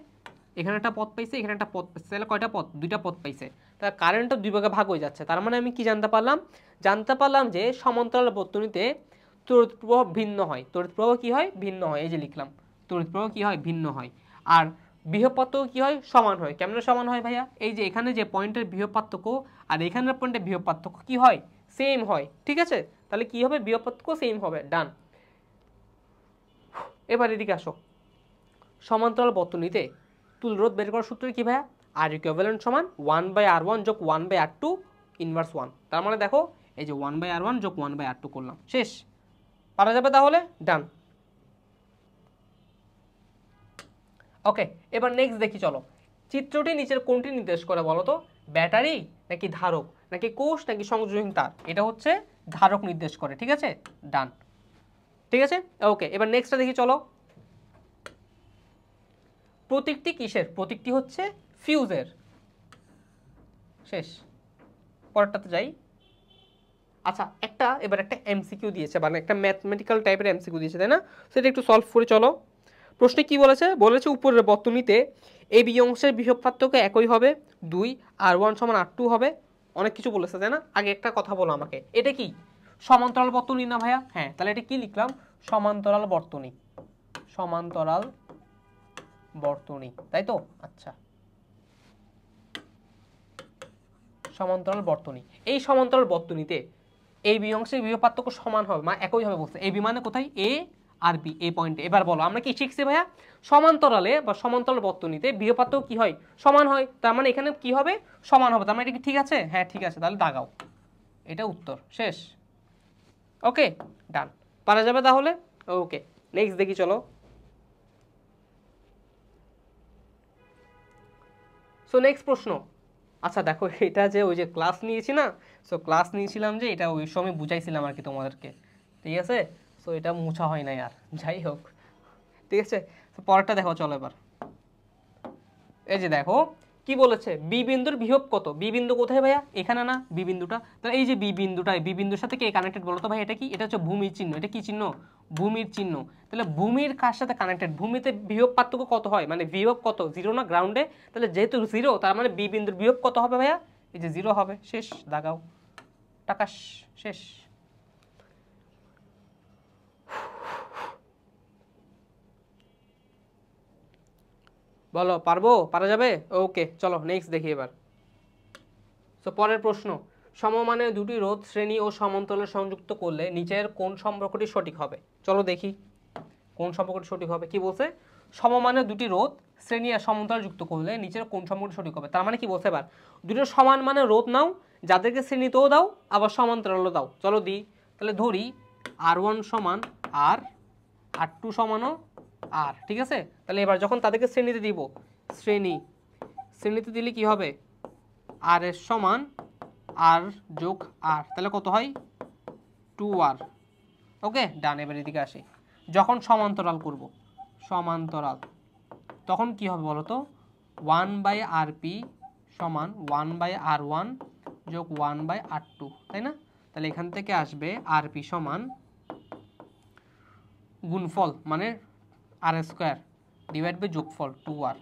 এখানে একটা পথ পাইছে, এখানে একটা পথ পাইছে, তাহলে কয়টা পথ? দুইটা পথ পাইছে। তাহলে কারেন্টটা দুই ভাগে ভাগ হয়ে যাচ্ছে, তার মানে আমি কি জানতে পারলাম? জানতে পারলাম যে সমান্তরাল বর্তনীতে তড়িৎ প্রবাহ ভিন্ন হয়। তড়িৎ প্রবাহ কি হয়? ভিন্ন হয়। এই যে লিখলাম, তড়িৎ প্রবাহ কি হয়? ভিন্ন হয়। আর বিভব পার্থক্য কি হয়? সমান হয়। কেমন সমান হয় ভাইয়া? এই যে এখানে যে পয়েন্টের বিভব পার্থক্য আর এখানের পয়েন্টের বিভব পার্থক্য কি হয়? সেম হয়, ঠিক আছে? তাহলে কি হবে? বিভব পার্থক্য সেম হবে, ডান। এবার এদিকে আসো, সমান্তরাল বর্তনীতে তুল্য রোধ বের করার সূত্র কি ভাইয়া? আর ইকুইভ্যালেন্ট সমান 1/R1 যোগ 1/R2 ইনভার্স 1। তার মানে দেখো, এই যে 1/R1 যোগ 1/R2 করলাম, শেষ। পারা যাবে তাহলে, ডান। ওকে, এবার নেক্সট দেখি, চলো। চিত্রটি নিচের কোনটি নির্দেশ করে বলো তো? ব্যাটারি নাকি ধারক নাকি কোষ নাকি সংযোজনী তার? এটা হচ্ছে ধারক নির্দেশ করে, ঠিক আছে ডান। ঠিক আছে ওকে, এবার নেক্সটটা দেখি, চলো। প্রতীকটি কিসের? প্রতীকটি হচ্ছে ফিউজের, শেষ। পরেরটাতে যাই। আচ্ছা, এবার একটা এমসিকিউ দিয়েছে, মানে একটা ম্যাথমেটিক্যাল টাইপের এমসিকিউ দিয়েছে, তাই না? সেটা একটু সলভ করে চলো। প্রশ্নে কি বলেছে? বলেছে উপরের বর্তনীতে এই বি অংশের বিভব পার্থক্য একই হবে 2, R1 সমান R2 হবে। অনেক কিছু বলেছে, তাই না? আগে একটা কথা বলো আমাকে, এটা কি সমান্তরাল বর্তনী না ভাইয়া? হ্যাঁ, তাহলে এটা কি লিখলাম? সমান্তরাল বর্তনী, সমান্তরাল বর্তনী, তাই তো? আচ্ছা, সমান্তরাল বর্তনী। এই সমান্তরাল বর্তনীতে এই বি অংশের বিভব পার্থক্য সমান হবে, মানে একই হবে বলছে। এই বি মানে কোথায়? এ আর বি, এই পয়েন্টে। এবার বলো আমরা কি শিখছি ভাইয়া? সমান্তরালে বা সমান্তরাল বর্তনীতে বিভব পার্থক্য কি হয়? সমান হয়। তার মানে এখানে কি হবে? সমান হবে। তার মানে এটা কি ঠিক আছে? হ্যাঁ ঠিক আছে, তাহলে দাগাও, এটা উত্তর, শেষ। ওকে ডান, পারা যাবে তাহলে। ওকে, নেক্সট দেখি, চলো। সো নেক্সট প্রশ্ন। আচ্ছা দেখো, এটা যে ওই যে ক্লাস নিয়েছি না, সো ক্লাস নিয়েছিলাম যে, এটা ওই সময় বুঝাইছিলাম আর কি তোমাদেরকে, ঠিক আছে? সো এটা মুছা হয় নাই আর, যাই হোক, ঠিক আছে। তো পরেরটা দেখো, চলো এবার। এই যে দেখো কি বলেছে, বি বিন্দুর বিভব কত? বি বিন্দু কোথায় ভাইয়া? এখানে না বি বিন্দুটা? তাহলে এই যে বি বিন্দুটা, বি বিন্দুর সাথে কে কানেক্টেড বলো তো ভাই? এটা কি? এটা হচ্ছে ভূমির চিহ্ন। এটা কি চিহ্ন? ভূমির চিহ্ন। তাহলে ভূমির কার সাথে কানেক্টেড? ভূমিতে বিভব পার্থক্য কত হয়? মানে বিভব কত? 0 না গ্রাউন্ডে? তাহলে যেহেতু 0, তার মানে বি বিন্দুর বিভব কত হবে ভাইয়া? এই যে 0 হবে, শেষ, দাগাও, টাকাস, শেষ। বলো পারবো, পারা যাবে? ওকে চলো নেক্সট দেখি এবার। তো পরের প্রশ্ন, সমমানের দুটি রোধ শ্রেণী ও সমান্তরালে সংযুক্ত করলে নিচের কোন সম্পর্কটি সঠিক হবে? চলো দেখি কোন সম্পর্কটি সঠিক হবে। কি বলছে? সমমানের দুটি রোধ শ্রেণী আর সমান্তরাল যুক্ত করলে নিচের কোন সম্পর্কটি সঠিক হবে। তার মানে কি বলছে এবার, দুটো সমান মানের রোধ নাও, যাদেরকে শ্রেণীতেও দাও আবার সমান্তরালও দাও। চলো দিই, তাহলে ধরি R1 সমান আর, R2 সমানও আর, ঠিক আছে? তাহলে এবার যখন তাদেরকে শ্রেণীতে দিব, শ্রেণীতে দিলে কি হবে, আর এর সমান আর যোগ আর, তাহলে কত হয় 2r। ওকে ডান। এবার এদিকে আসি, যখন সমান্তরাল করব, সমান্তরাল, তখন কি হবে বলো তো, 1/rp সমান 1/r1 যোগ 1/r2, তাই না? তাহলে এখান থেকে আসবে rp সমান গুণফল মানে r² ডিভাইড বাই যোগফল 2r।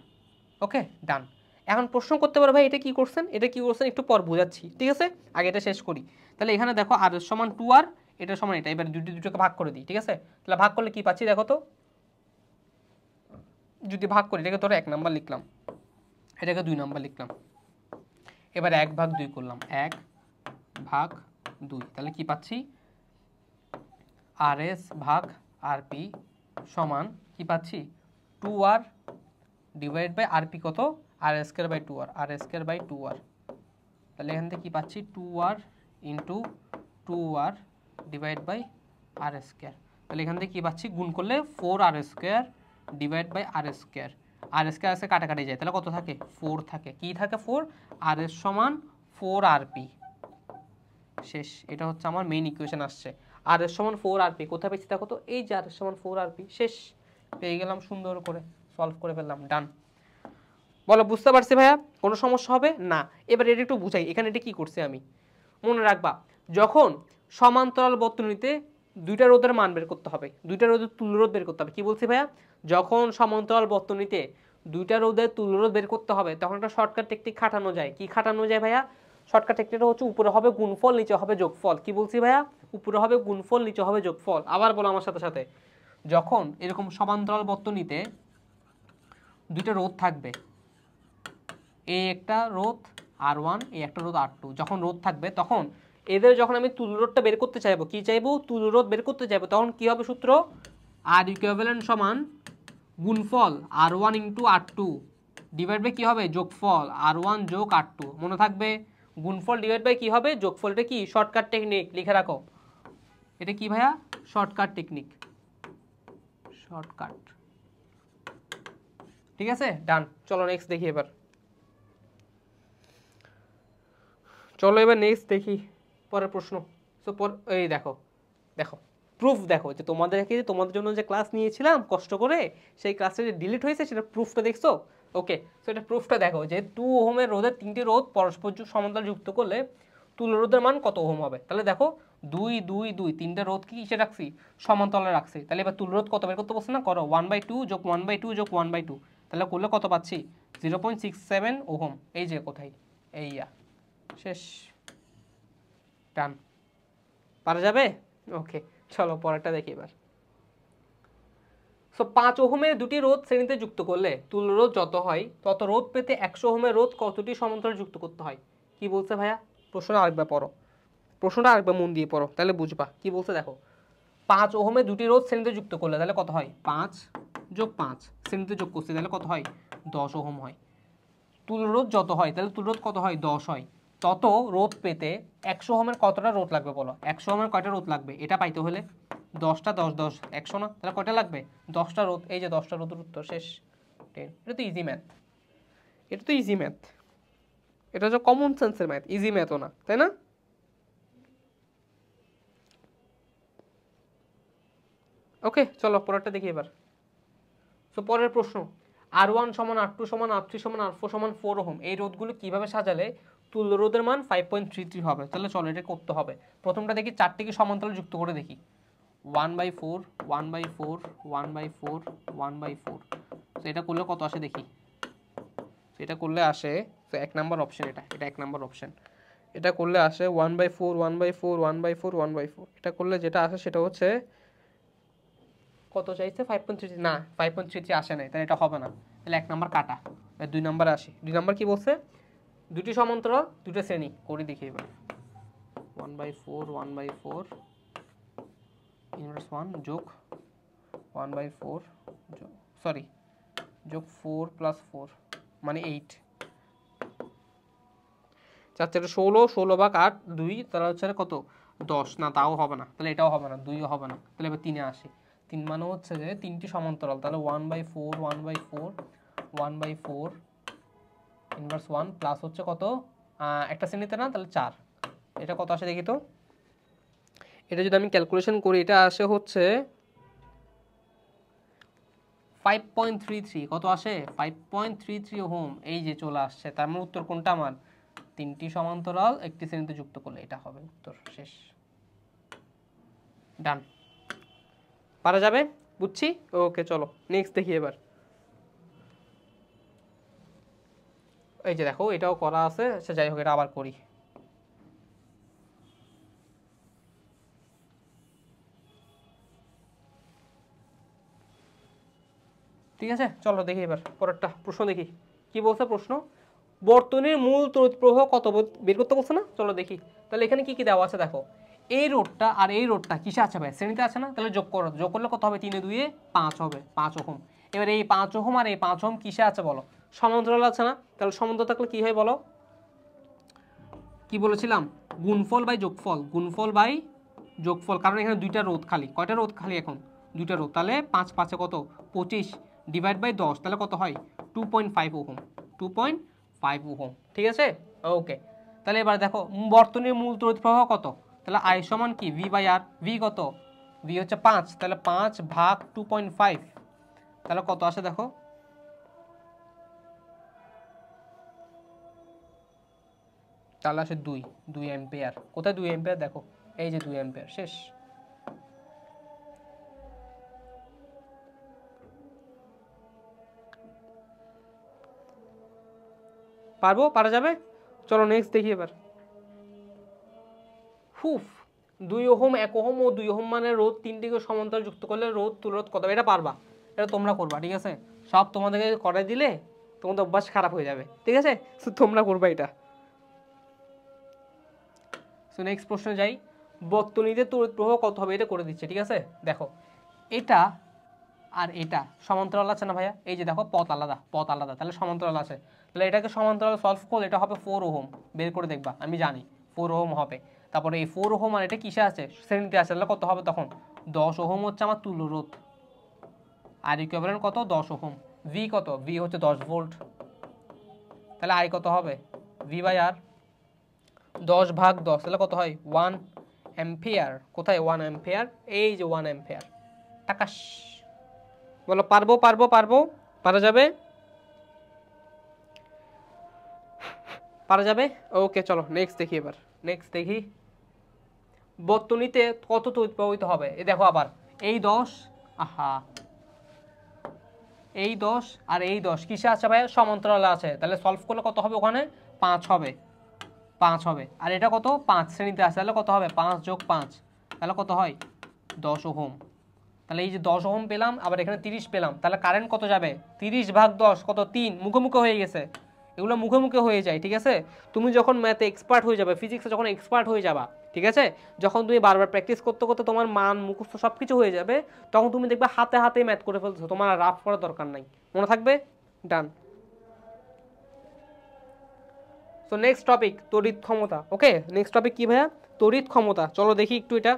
ওকে ডান। এখন প্রশ্ন করতে পারো ভাই এটা কি করছেন, এটা কি করছেন, একটু পর বোঝাচ্ছি, ঠিক আছে? আগে এটা শেষ করি। তাহলে এখানে দেখো r সমান 2r, এটা সমান এটা, এবার দুটোকে ভাগ করে দিই, ঠিক আছে? তাহলে ভাগ করলে কি পাচ্ছি দেখো তো, যদি ভাগ করি, এটাকে ধরো 1 নাম্বার লিখলাম, এটাকে 2 নাম্বার লিখলাম, এবার 1/2 করলাম, 1/2, তাহলে কি পাচ্ছি, rs ভাগ rp সমান কি পাচ্ছি, 2r ডিভাইড বাই rp কত, r²/2r, r²/2r। তাহলে এখান থেকে কি পাচ্ছি, 2r into 2r divide by r²। তাহলে এখান থেকে কি পাচ্ছি, গুণ করলে 4r² divide by r², r² আছে কাটাকাটি যায়, তাহলে কত থাকে, 4 থাকে। কি থাকে 4, r এর সমান 4rp, শেষ। এটা হচ্ছে আমার মেইন ইকুয়েশন আসছে, r এর সমান 4rp। কোথায় পেয়েছি দেখো তো, এই যে r এর সমান 4rp, শেষ, পেয়ে গেলাম, সুন্দর করে সলভ করে ফেললাম, ডান। বলো বুঝতে পারছি ভাইয়া, কোনো সমস্যা হবে না? এবার এটা একটু বুঝাই, এখানে এটা কি করছি আমি, মনে রাখবা, যখন সমান্তরাল বর্তনীতে দুইটা রোধের মান বের করতে হবে, দুইটা রোধের তুল্যরোধ বের করতে হবে। কি বলছি ভাইয়া, যখন সমান্তরাল বর্তনীতে দুইটা রোধের তুল্যরোধ বের করতে হবে, তখন একটা শর্টকাট টেকনিক খাটানো যায়। কি খাটানো যায় ভাইয়া? শর্টকাট টেকনিকটা হচ্ছে উপরে হবে গুণফল, নিচে হবে যোগফল। কি বলছি ভাইয়া, উপরে হবে গুণফল, নিচে হবে যোগফল। আবার বলো আমার সাথে সাথে, যখন এরকম সমান্তরাল বর্তনীতে দুইটা রোধ থাকবে, এই একটা রোধ R1, এই একটা রোধ R2, যখন রোধ থাকবে তখন এদের যখন আমি তুল্যরোধটা বের করতে চাইবো, কি চাইবো, তুল্যরোধ বের করতে চাইবো, তখন কি হবে সূত্র, R ইকুইভ্যালেন্ট সমান গুণফল R1 into R2 divide by কি হবে, যোগফল R1 যোগ R2। মনে থাকবে, গুণফল ডিভাইড বাই কি হবে, যোগফল। এটা কি শর্টকাট টেকনিক, লিখে রাখো। এটা কি ভাইয়া, শর্টকাট টেকনিক, শর্টকাট, ঠিক আছে ডান। চলো নেক্সট দেখি এবার, চলো এবার নেক্সট দেখি পরের প্রশ্ন। সো এই দেখো, দেখো প্রুফ দেখো, যে তোমাদের জন্য যে ক্লাস নিয়েছিলাম কষ্ট করে, সেই ক্লাসটা যে ডিলিট হয়েছে সেটা প্রুফটা দেখছো? ওকে, সো এটা প্রুফটা দেখো, যে 2 ওহমের রোধের 3টি রোধ পরস্পর সমান্তরাল যুক্ত করলে তুল্যরোধের মান কত ওহম হবে। তাহলে দেখো 2 2 2 তিনটা রোধ কি কিসে রাখছি, সমান্তরালে রাখছি। তাহলে এবার তুল্যরোধ কত বের করতে বলছে না, করো 1/2 যোগ 1/2 যোগ 1/2, তাহলে করলে কত পাচ্ছি, 0.67 ওহম। এই যে কোথায়, এইয়া, শেষ, ডান। পারা যাবে? ওকে চলো পরেরটা দেখি এবার। সো 5 ওহমের দুটি রোধ শ্রেণীতে যুক্ত করলে তুল্যরোধ যত হয় তত রোধ পেতে 100 ওহমের রোধ কতটি সমান্তরাল যুক্ত করতে হয়। কি বলছে ভাইয়া, প্রশ্নটা আরেকবার পড়ো, প্রশ্নটা আরেকবার মন দিয়ে পড়ো, তাহলে বুঝবা কি বলছে। দেখো 5 ওহমের দুটি রোধ শ্রেণীতে যুক্ত করলে তাহলে কত হয়, 5 যোগ 5 শ্রেণীতে যোগ করছি, তাহলে কত হয়, 10 ওহম হয়। তুল্যরোধ যত হয়, তাহলে তুল্যরোধ কত হয়, 10 হয়। তত রোধ পেতে 100 ওহমের কতটা রোধ লাগবে বলো, 100 ওহমের কয়টা রোধ লাগবে, এটা পাইতে হলে 10টা 10 10 100 না, তাহলে কয়টা লাগবে, 10টা রোধ। এই যে 10টা রোধের উত্তর, শেষ, 10। এটা তো ইজি ম্যাথ, এটা তো ইজি ম্যাথ, এটা হচ্ছে কমন সেন্সের ম্যাথ, ইজি ম্যাথও না, তাই না? ওকে চলো পরেরটা দেখি এবার। সো পরের প্রশ্ন, R1 সমান R2 সমান R3 সমান R4 সমান 4 ওহম এই রোধগুলো কিভাবে সাজালে তুল্য রোধের মান 5.33 হবে। তাহলে চলো এটা করতে হবে। প্রথমটা দেখি চারটিকে সমান্তরাল যুক্ত করে দেখি, 1/4 1/4 1/4 1/4, তো এটা করলে কত আসে দেখি। তো এটা করলে আসে, তো 1 নাম্বার অপশন, এটা 1 নাম্বার অপশন। এটা করলে আসে 1/4 1/4 1/4 1/4। এটা করলে যেটা আসে সেটা হচ্ছে কত চাইছে 5.33, না 5.33 আসে নাই, তাহলে এটা হবে না, তাহলে 1 নাম্বার কাটা। 2 নাম্বার আসে, 2 নাম্বার কি বলছে, দুটি সমান্তরাল দুটো শ্রেণী করে দেখি এবার। 1/4 1/4 ইনভার্স 1 যোগ 1/4 সরি যোগ 4 + 4 মানে 8, 4 4 16, 16 ভাগ 8 2, তাহলে হচ্ছে কত 10, না তাও হবে না, তাহলে এটাও হবে না, 2ও হবে না, তাহলে এবার 3 এ আসি। 3 মানে হচ্ছে যে তিনটি সমান্তরাল, তাহলে 1/4 1/4 1/4 ইনভার্স 1 প্লাস হচ্ছে কত একটা শ্রেণীতে না, তাহলে 4, এটা কত আসে দেখি তো। এটা যদি আমি ক্যালকুলেশন করি এটা আসে হচ্ছে 5.33, কত আসে 5.33 ওহম, এই যে চলে আসছে। তার মানে উত্তর কোনটা আমার, তিনটি সমান্তরাল একটি শ্রেণীতে যুক্ত করলে এটা হবে উত্তর, শেষ, ডান, পারা যাবে, বুঝছি। ওকে চলো নেক্সট দেখি এবার। এই যে দেখো এটাও করা আছে, আচ্ছা যাই হোক এটা আবার করি। ঠিক আছে চলো দেখি এবার পরেরটা প্রশ্ন দেখি কি বলছে প্রশ্ন। বর্তনীর মূল তড়িৎ প্রবাহ কত বের করতে বলছে না, চলো দেখি। তাহলে এখানে কি কি দেওয়া আছে দেখো, এই রোডটা আর এই রোডটা কিসে আছে ভাই, শ্রেণীতে আছে না, তাহলে যোগ করো, যোগ করলে কত হবে, 3 এ 2 এ 5 হবে, 5 ওহম। এবার এই 5 ওহম আর এই 5 ওহম কিসে আছে বলো, সমান্তরাল আছে না, তাহলে সমান্তরাল থাকলে কি হয় বলো, কি বলেছিলাম, গুণফল বাই যোগফল, গুণফল বাই যোগফল, কারণ এখানে দুইটা রোধ খালি, কয়টা রোধ খালি এখন, দুইটা রোধ, তাহলে 5 5 কত 25 ডিভাইড বাই 10, তাহলে কত হয় 2.5 ওহম, 2.5 ওহম, ঠিক আছে ওকে। তাহলে এবার দেখো বর্তনীর মূল তড়িৎ প্রবাহ কত, তাহলে I সমান কি V/R, V কত, V হচ্ছে 5, তাহলে 5 ভাগ 2.5, তাহলে কত আসে দেখো, তাহলে আসে 2 অ্যাম্পিয়ার। কোথায় 2 অ্যাম্পিয়ার দেখো, এই যে 2 অ্যাম্পিয়ার, শেষ। পারবো, পারা যাবে, চলো নেক্সট দেখি এবার। হুফ 2 ওহম 1 ওহম ও 2 ওহম মানে রোধ তিনটিকে সমান্তরাল যুক্ত করলে রোধ তুলরোধ কত, এটা পারবা, এটা তোমরা করবা, ঠিক আছে, সব তোমাদেরকে করে দিলে তোমাদের অভ্যাস খারাপ হয়ে যাবে, ঠিক আছে, তোমরা করবা এটা। সো নেক্সট প্রশ্নে যাই, বর্তনীতে তড়িৎ প্রবাহ কত হবে, এটা করে দিচ্ছে, ঠিক আছে। দেখো এটা আর এটা সমান্তরাল আছে না ভাইয়া, এই যে দেখো পথ আলাদা, পথ আলাদা, তাহলে সমান্তরাল আছে, তাহলে এটাকে সমান্তরাল সলভ করলে এটা হবে 4 ওহম, বের করে দেখবা, আমি জানি 4 ওহম হবে। তারপরে এই 4 ওহম আর এটা কিসে আছে, শ্রেণীতে আছে, তাহলে কত হবে তখন 10 ওহম হচ্ছে আমার তুল্য রোধ, আর ইকুইভ্যালেন্ট কত 10 ওহম। ভি কত, ভি হচ্ছে 10 ভোল্ট, তাহলে আই কত হবে V/R 10 ভাগ 10, তাহলে কত হয় 1 অ্যাম্পিয়ার, কোথায় 1 অ্যাম্পিয়ার, এই যে 1 অ্যাম্পিয়ার, টাকাশ, বলো পারবো পারবো পারবো, পারা যাবে, পারা যাবে ওকে চলো নেক্সট দেখি এবার। নেক্সট দেখি বর্তনীতে কত তড়িৎ প্রবাহিত হবে, এই দেখো আবার এই 10, আহা এই 10 আর এই 10 কিসে আছে ভাই, সমান্তরালে আছে, তাহলে সলভ করলে কত হবে, ওখানে 5 হবে, 5 হবে, আর এটা কত 5 শ্রেণীতে আছে, তাহলে কত হবে 5 যোগ 5, তাহলে কত হয় 10 ওহম। তাহলে এই যে 10 ওহম পেলাম, আবার এখানে 30 পেলাম, তাহলে কারেন্ট কত যাবে 30 ভাগ 10 কত 3, মুখে মুখে হয়ে গেছে, এগুলো মুখে মুখে হয়ে যায়, ঠিক আছে। তুমি যখন ম্যাথে এক্সপার্ট হয়ে যাবে, ফিজিক্সে যখন এক্সপার্ট হয়ে যাবা, ঠিক আছে, যখন তুমি বারবার প্র্যাকটিস করতে করতে তোমার মান মুখস্থ সব কিছু হয়ে যাবে, তখন তুমি দেখবে হাতে হাতে ম্যাথ করে ফেলছো, তোমার আর রাফ করার দরকার নাই, মনে থাকবে, ডান। সো নেক্সট টপিক তড়িৎ ক্ষমতা, ওকে নেক্সট টপিক কি ভাইয়া, তড়িৎ ক্ষমতা, চলো দেখি একটু এটা।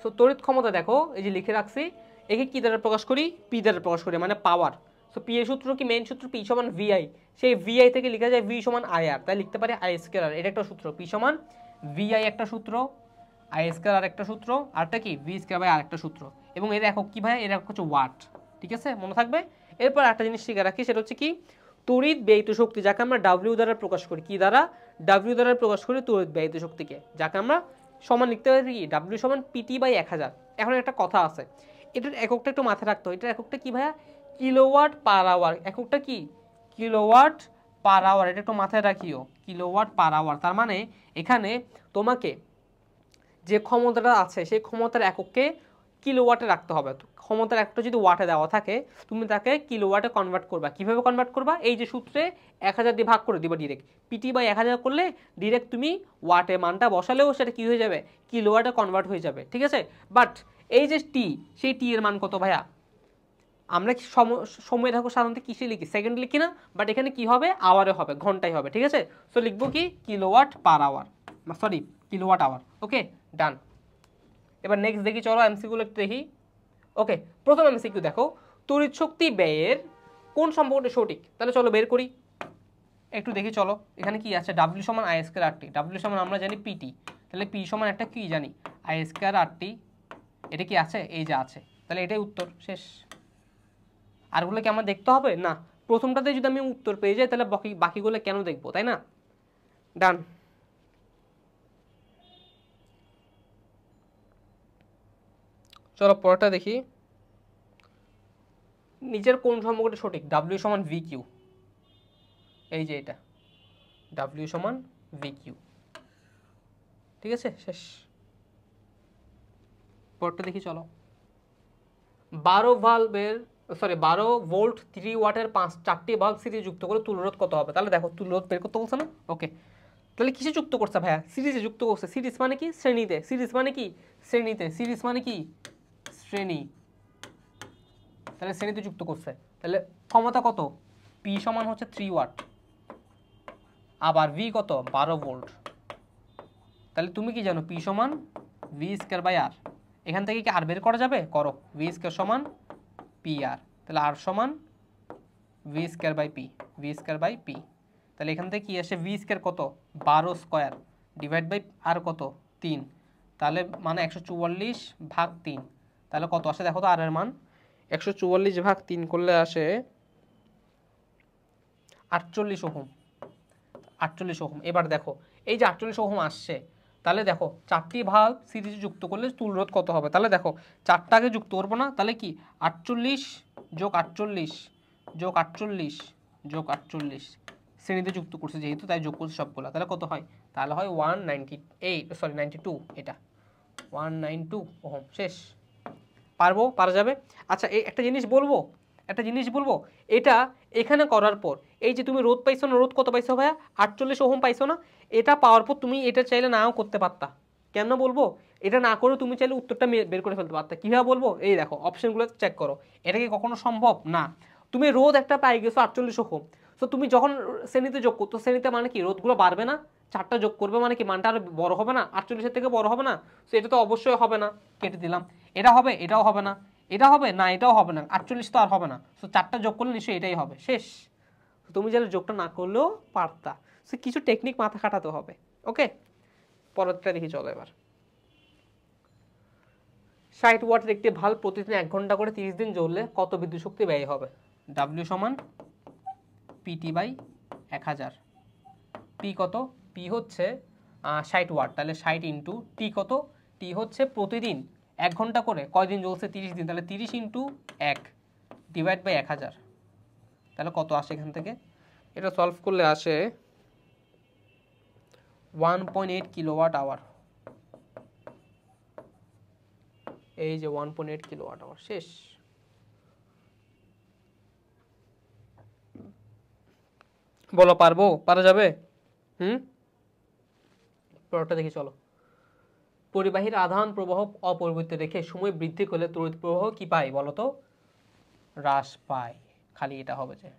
সো তড়িৎ ক্ষমতা দেখো এই যে লিখে রাখছি, একে কি দ্বারা প্রকাশ করি, পি দ্বারা প্রকাশ করি, মানে পাওয়ার। সো পি এর সূত্র কি, মেইন সূত্র পি সমান ভিআই, সেই ভিআই থেকে লেখা যায় ভি সমান আই আর, তাই লিখতে পারি আই স্কয়ার, এটা একটা সূত্র, পি সমান ভিআই একটা সূত্র, আই স্কয়ার আর একটা সূত্র, আরটা কি ভি স্কয়ার বাই আর একটা সূত্র, এবং এর একক কি ভাই, এর একক হচ্ছে ওয়াট, ঠিক আছে মনে থাকবে। এরপর একটা জিনিস শিখে রাখি, সেটা হচ্ছে কি তড়িৎ ব্যয়িত শক্তি, যাকে আমরা ডাব্লিউ দ্বারা প্রকাশ করি, কি দ্বারা, ডাব্লিউ দ্বারা প্রকাশ করি তড়িৎ ব্যয়িত শক্তিকে, যাকে আমরা সমান লিখতে পারি কি ডাব্লিউ সমান পিটি বাই 1000। এখন একটা কথা আছে, এটার এককটা একটু মাথায় রাখতে হয়, এটার এককটা কি ভাইয়া, কিলোওয়াট পার আওয়ার, এককটা কি কিলোওয়াট পার আওয়ার, এটা একটু মাথায় রাখিও, কিলোওয়াট পার আওয়ার। তার মানে এখানে তোমাকে যে ক্ষমতাটা আছে সেই ক্ষমতার এককে কিলোওয়াটে রাখতে হবে। ক্ষমতার একটা যদি ওয়াটে দেওয়া থাকে তুমি তাকে কিলোওয়াটে কনভার্ট করবা। কিভাবে কনভার্ট করবা? এই যে সূত্রে 1000 দিয়ে ভাগ করে দিবা ডিরেক্ট, পিটি বাই 1000 করলে ডিরেক্ট তুমি ওয়াটে মানটা বসালেও সেটা কি হয়ে যাবে, কিলোওয়াটে কনভার্ট হয়ে যাবে, ঠিক আছে। বাট এই যে টি, সেই টি এর মান কত ভাইয়া? আমরা সময় দেখো সাধারণত কিসে লিখি, সেকেন্ড লিখি না, বাট এখানে কি হবে, আওয়ারে হবে, ঘন্টায় হবে, ঠিক আছে। সো লিখবো কি, kilowatt per hour, sorry kilowatt hour. Okay, done. এবার নেক্সট দেখি, চলো এমসিকিউ একটু দেখি। ওকে, প্রথম এমসিকিউ দেখো, তড়িৎ শক্তি ব্যয়ের কোন সম্পর্কটি সঠিক? তাহলে চলো বের করি, একটু দেখি চলো। এখানে কি আছে, ডাব্লিউ সমান I square R T. W সমান আমরা জানি পিটি, তাহলে পি সমান একটা কি জানি, আই স্কয়ার আর টি। এটা কি আছে, এই যে আছে, তাহলে এটাই উত্তর, শেষ। আরগুলো কি আমার দেখতে হবে না? প্রথমটাতে যদি আমি উত্তর পেয়ে যাই তাহলে বাকিগুলো কেন দেখবো, তাই না? ডান। চলো পরেরটা দেখি, নিচের কোন সম্পর্কটি সঠিক? ডাব্লিউ সমান ভি কিউ, এই যে এটা, ডাব্লিউ সমান ভি কিউ, ঠিক আছে, শেষ। পরেরটা দেখি চলো, 12 ভোল্ট 3 ওয়াটের 4টি বাল্ব সিরিজে যুক্ত করে তুল্যরোধ কত হবে? তাহলে দেখো তুল্যরোধ বের করতে বলছে না। ওকে, তাহলে কিসে যুক্ত করছে ভাইয়া? সিরিজে যুক্ত করছে। সিরিজ মানে কি, শ্রেণীতে। সিরিজ মানে কি, শ্রেণীতে। সিরিজ মানে কি, শ্রেণী। তাহলে শ্রেণীতে যুক্ত করছে। তাহলে ক্ষমতা কত? পি সমান হচ্ছে 3 ওয়াট, আবার ভি কত, 12 ভোল্ট। তাহলে তুমি কি জানো, পি সমান ভি স্কয়ার বাই আর। এখান থেকে কি আর বের করা যাবে? করো, ভি স্কয়ার সমান পি আর, তাহলে আর সমান V square by P, V square by P. তাহলে এখান থেকে কি আসে, ভি স্কয়ার কত, 12 স্কয়ার ডিভাইড বাই আর কত, 3, তাহলে মানে 144 ভাগ 3। তাহলে কত আসে দেখো তো, আর এর মান 144 ভাগ 3 করলে আসে 48 ওহম, 48 ওহম। এবার দেখো এই যে 48 ওহম আসছে, তাহলে দেখো 4টি ভাল্ব সিরিজে যুক্ত করলে তুল্যরোধ কত হবে? তাহলে দেখো 4টাকে যুক্ত করবো না, তাহলে কি 48 যোগ 48 যোগ 48 যোগ 48, শ্রেণীতে যুক্ত করছে যেহেতু তাই যোগ করছে সবগুলো, তাহলে কত হয়? তাহলে হয় 92, এটা 192 ওহম, শেষ। পারবো, পারা যাবে। আচ্ছা এই একটা জিনিস বলবো, এটা এখানে করার পর এই যে তুমি রোধ পাইছো না, রোধ কত পাইছো ভাইয়া, 48 ওহম পাইছো না। এটা পাওয়ার পর তুমি এটা চাইলে নাও করতে পারতা। কেন বলবো, এটা না করে তুমি চাইলে উত্তরটা বের করে ফেলতে পারতা। কিভাবে বলবো, এই দেখো অপশনগুলো চেক করো। এটা কি কখনো সম্ভব না? তুমি রোধ একটা পাই গেছো 48 ওহম, তো তুমি যখন শ্রেণীতে যোগ করতো, শ্রেণীতে মানে কি রোধগুলো বাড়বে না? 4টা যোগ করবে মানে কি মানটা আরো বড় হবে না? 48-এর থেকে বড় হবে না? তো এটা তো অবশ্যই হবে না, কেটে দিলাম। এটা হবে, এটাও হবে না, এটা হবে না, এটাও হবে না, 48 তো আর হবে না। সো 4টা যোগ করলে নিশ্চয়ই এটাই হবে, শেষ। তুমি যারা যোগটা না করলেও পারতা, সো কিছু টেকনিক মাথা খাটাতে হবে। ওকে, পরেরটা দেখি চলো এবার। 60 ওয়াটের একটি ভাল্ব প্রতিদিন 1 ঘন্টা করে 30 দিন জ্বললে কত বিদ্যুৎ শক্তি ব্যয় হবে? ডাব্লিউ সমান পিটি বাই 1000। পি কত? পি হচ্ছে 60 ওয়াট, তাহলে 60 ইন্টু টি কত? টি হচ্ছে প্রতিদিন 1 ঘন্টা করে কয়দিন জ্বলছে, 30 দিন, তাহলে 30 ইন্টু 1 ডিভাইড বাই 1000। তাহলে কত আসে এখান থেকে? এটা সলভ করলে আসে 1.8 কিলোওয়াট আওয়ার। এই যে 1.8 কিলোওয়াট আওয়ার, শেষ। বলো পারবো, পারা যাবে? পরেরটা দেখি চলো। পরিবাহীর আধান প্রবাহ অপরিবর্তিত রেখে সময় বৃদ্ধি করলে তড়িৎ প্রবাহ কি পায় বলো তো? হ্রাস পায়। খালি এটা হবে যে।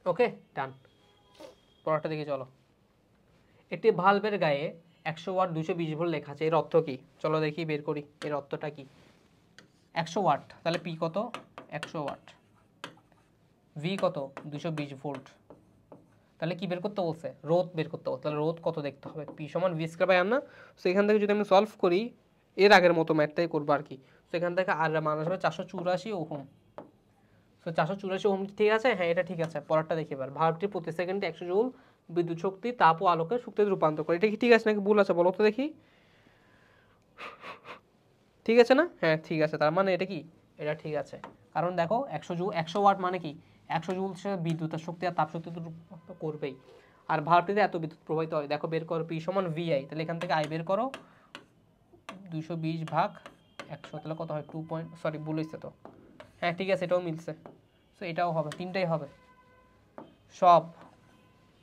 ওকে, ডান। পরেরটা দেখি চলো। একটি ভালভের গায়ে 100 ওয়াট 220 ভোল্ট লেখা আছে, এর অর্থ কি? চলো দেখি, বের করি এর অর্থটা কি। 100 ওয়াট, তাহলে পি কত? 100 ওয়াট। ভি কত? 220 ভোল্ট। তাহলে কি বের করতে বলছে? রোধ বের করতে বলছে। তাহলে রোধ কত দেখতে হবে? পি সমান ভি স্কয়ার বাই আর না। সো এখান থেকে যদি আমি সলভ করি, এর আগের মতো ম্যাথটাই করবো আর কি। সো এখান থেকে আর মান আসবে 484 ওহম। সো 484 ওহম ঠিক আছে? হ্যাঁ, এটা ঠিক আছে। পরেরটা দেখি এবার। ভাল্বটি প্রতি সেকেন্ডে 100 জুল বিদ্যুৎ শক্তি তাপ ও আলোকে শক্তিতে রূপান্তর করে। এটা কি ঠিক আছে নাকি ভুল আছে বলো তো দেখি। ঠিক আছে না? হ্যাঁ ঠিক আছে, তার মানে এটা কি, এটা ঠিক আছে। কারণ দেখো 100 ওয়াট মানে কি, 100 জুল বিদ্যুতের শক্তি আর তাপ শক্তি তো করবেই। আর ভাল্বটিতে এত বিদ্যুৎ প্রবাহিত হয়, দেখো বের করো P সমান VI, তাহলে এখান থেকে I বের করো 220 ভাগ 100, তাহলে কত হয় 2 পয়েন্ট, সরি ভুল হয়েছে তো, হ্যাঁ ঠিক আছে এটাও মিলছে, তো এটাও হবে, তিনটাই হবে সব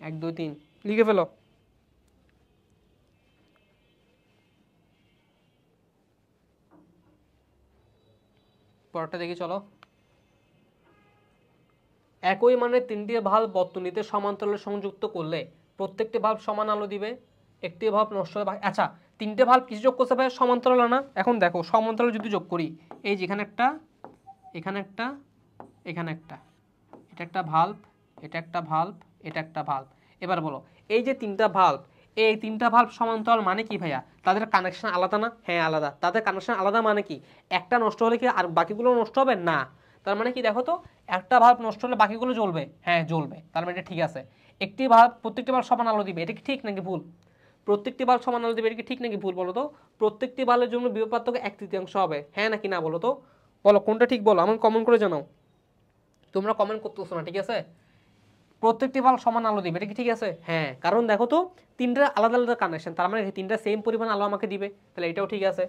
1 2 3 লিখে ফেলো। পরেরটা দেখি চলো। একই মানে তিনটি ভাল্ব বর্তনীতে সমান্তরালে সংযুক্ত করলে প্রত্যেকটি ভাল্ব সমান আলো দিবে, একটি ভাল্ব নষ্ট হয়ে, আচ্ছা তিনটে ভাল্ব কিছু যোগ করতে হবে সমান্তরালে না, এখন দেখো সমান্তরালে যদি যোগ করি, এই যেখানে একটা, এখানে একটা, এখানে একটা, এটা একটা ভাল্ব, এটা একটা ভাল্ব, এটা একটা ভাল্ব, এবার বলো এই যে তিনটা ভাল্ব, এই তিনটা ভাল্ব সমান্তরাল মানে কি ভাইয়া, তাদের কানেকশন আলাদা না? হ্যাঁ আলাদা। তাদের কানেকশন আলাদা মানে কি একটা নষ্ট হলে কি আর বাকিগুলো নষ্ট হবে না? তার মানে কি দেখো তো, একটা ভাল্ব নষ্ট হলে বাকিগুলো জ্বলবে, হ্যাঁ জ্বলবে, তার মানে এটা ঠিক আছে। একটি ভাল্ব প্রত্যেকটি ভাল্ব সমান আলো দিবে, এটা কি ঠিক নাকি ভুল? প্রত্যেকটি ভাল্ব সমান আলো দিবে, এটা কি ঠিক নাকি ভুল বলো তো? প্রত্যেকটি ভাল্বের জন্য বিভব পার্থক্য 1/3 হবে, হ্যাঁ নাকি না বলো তো? বলো কোনটা ঠিক, বলো আমাকে কমেন্ট করে জানাও। তোমরা কমেন্ট করতেছো না, ঠিক আছে? প্রত্যেকটি ভাল্ব সমান আলো দিবে, এটা কি ঠিক আছে? হ্যাঁ, কারণ দেখো তো তিনটা আলাদা আলাদা কানেকশন, তার মানে তিনটা সেম পরিমাণ আলো আমাকে দিবে, তাহলে এটাও ঠিক আছে।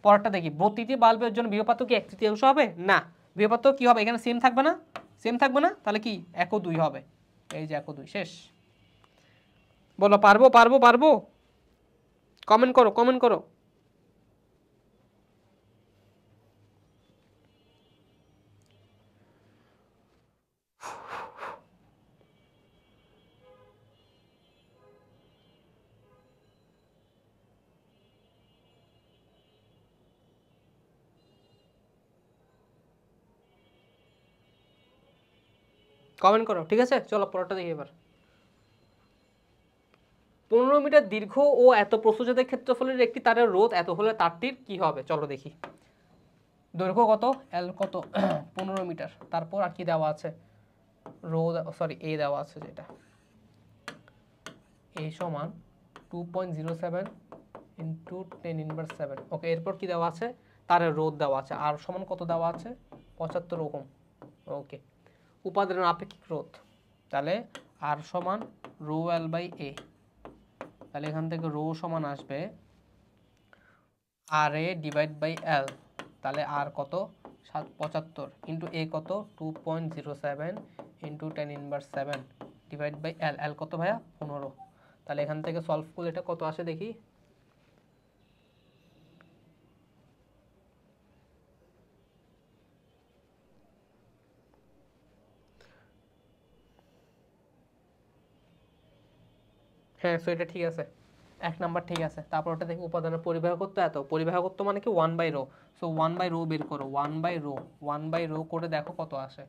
পরেরটা দেখি, প্রতিটি বাল্বের জন্য বিভব পার্থক্য কি 1/3 হবে? না, বিভব পার্থক্য কি হবে এখানে? সেম থাকবে না? সেম থাকবে না, তাহলে কি 1 ও 2 হবে, এই যে 1 ও 2 শেষ। বলো পারবো পারবো পারবো, কমেন্ট করো কমেন্ট করো। কমেন্ট করো, ঠিক আছে চলো পরেরটা দেখি এবার। 15 মিটার দীর্ঘ ও এত প্রস্থচ্ছেদের ক্ষেত্রফলের একটি তারের রোধ এত হলে তারটির কি হবে চলো দেখি। দৈর্ঘ্য কত, এল কত, 15 মিটার, তারপর আর কি দেওয়া আছে, রোধ, সরি এ দেওয়া আছে, যেটা এ সমান 2.07 ইন্টু 10⁻⁷। ওকে, এরপর কি দেওয়া আছে, তারের রোধ দেওয়া আছে, আর সমান কত দেওয়া আছে, 75 ওহম। ওকে, উপাদানের আপেক্ষিক রোধ, তাহলে আর সমান রো এল বাই এ, তাহলে এখান থেকে রো সমান আসবে আর এ ডিভাইড বাই এল, তাহলে আর কত 75 ইন্টু এ কত 2.07 ইন্টু 10⁻⁷ ডিভাইড বাই এল, এল কত ভাইয়া 15। তাহলে এখান থেকে সলভ করলে এটা কত আসে দেখি, হ্যাঁ সো এটা ঠিক আছে, 1 নাম্বার ঠিক আছে। তারপর ওটা দেখি উপাদানের পরিবাহকত্ব এত, পরিবাহকত্ব মানে কি 1/ρ, সো 1/ρ বের করো, 1/ρ করে দেখো কত আসে,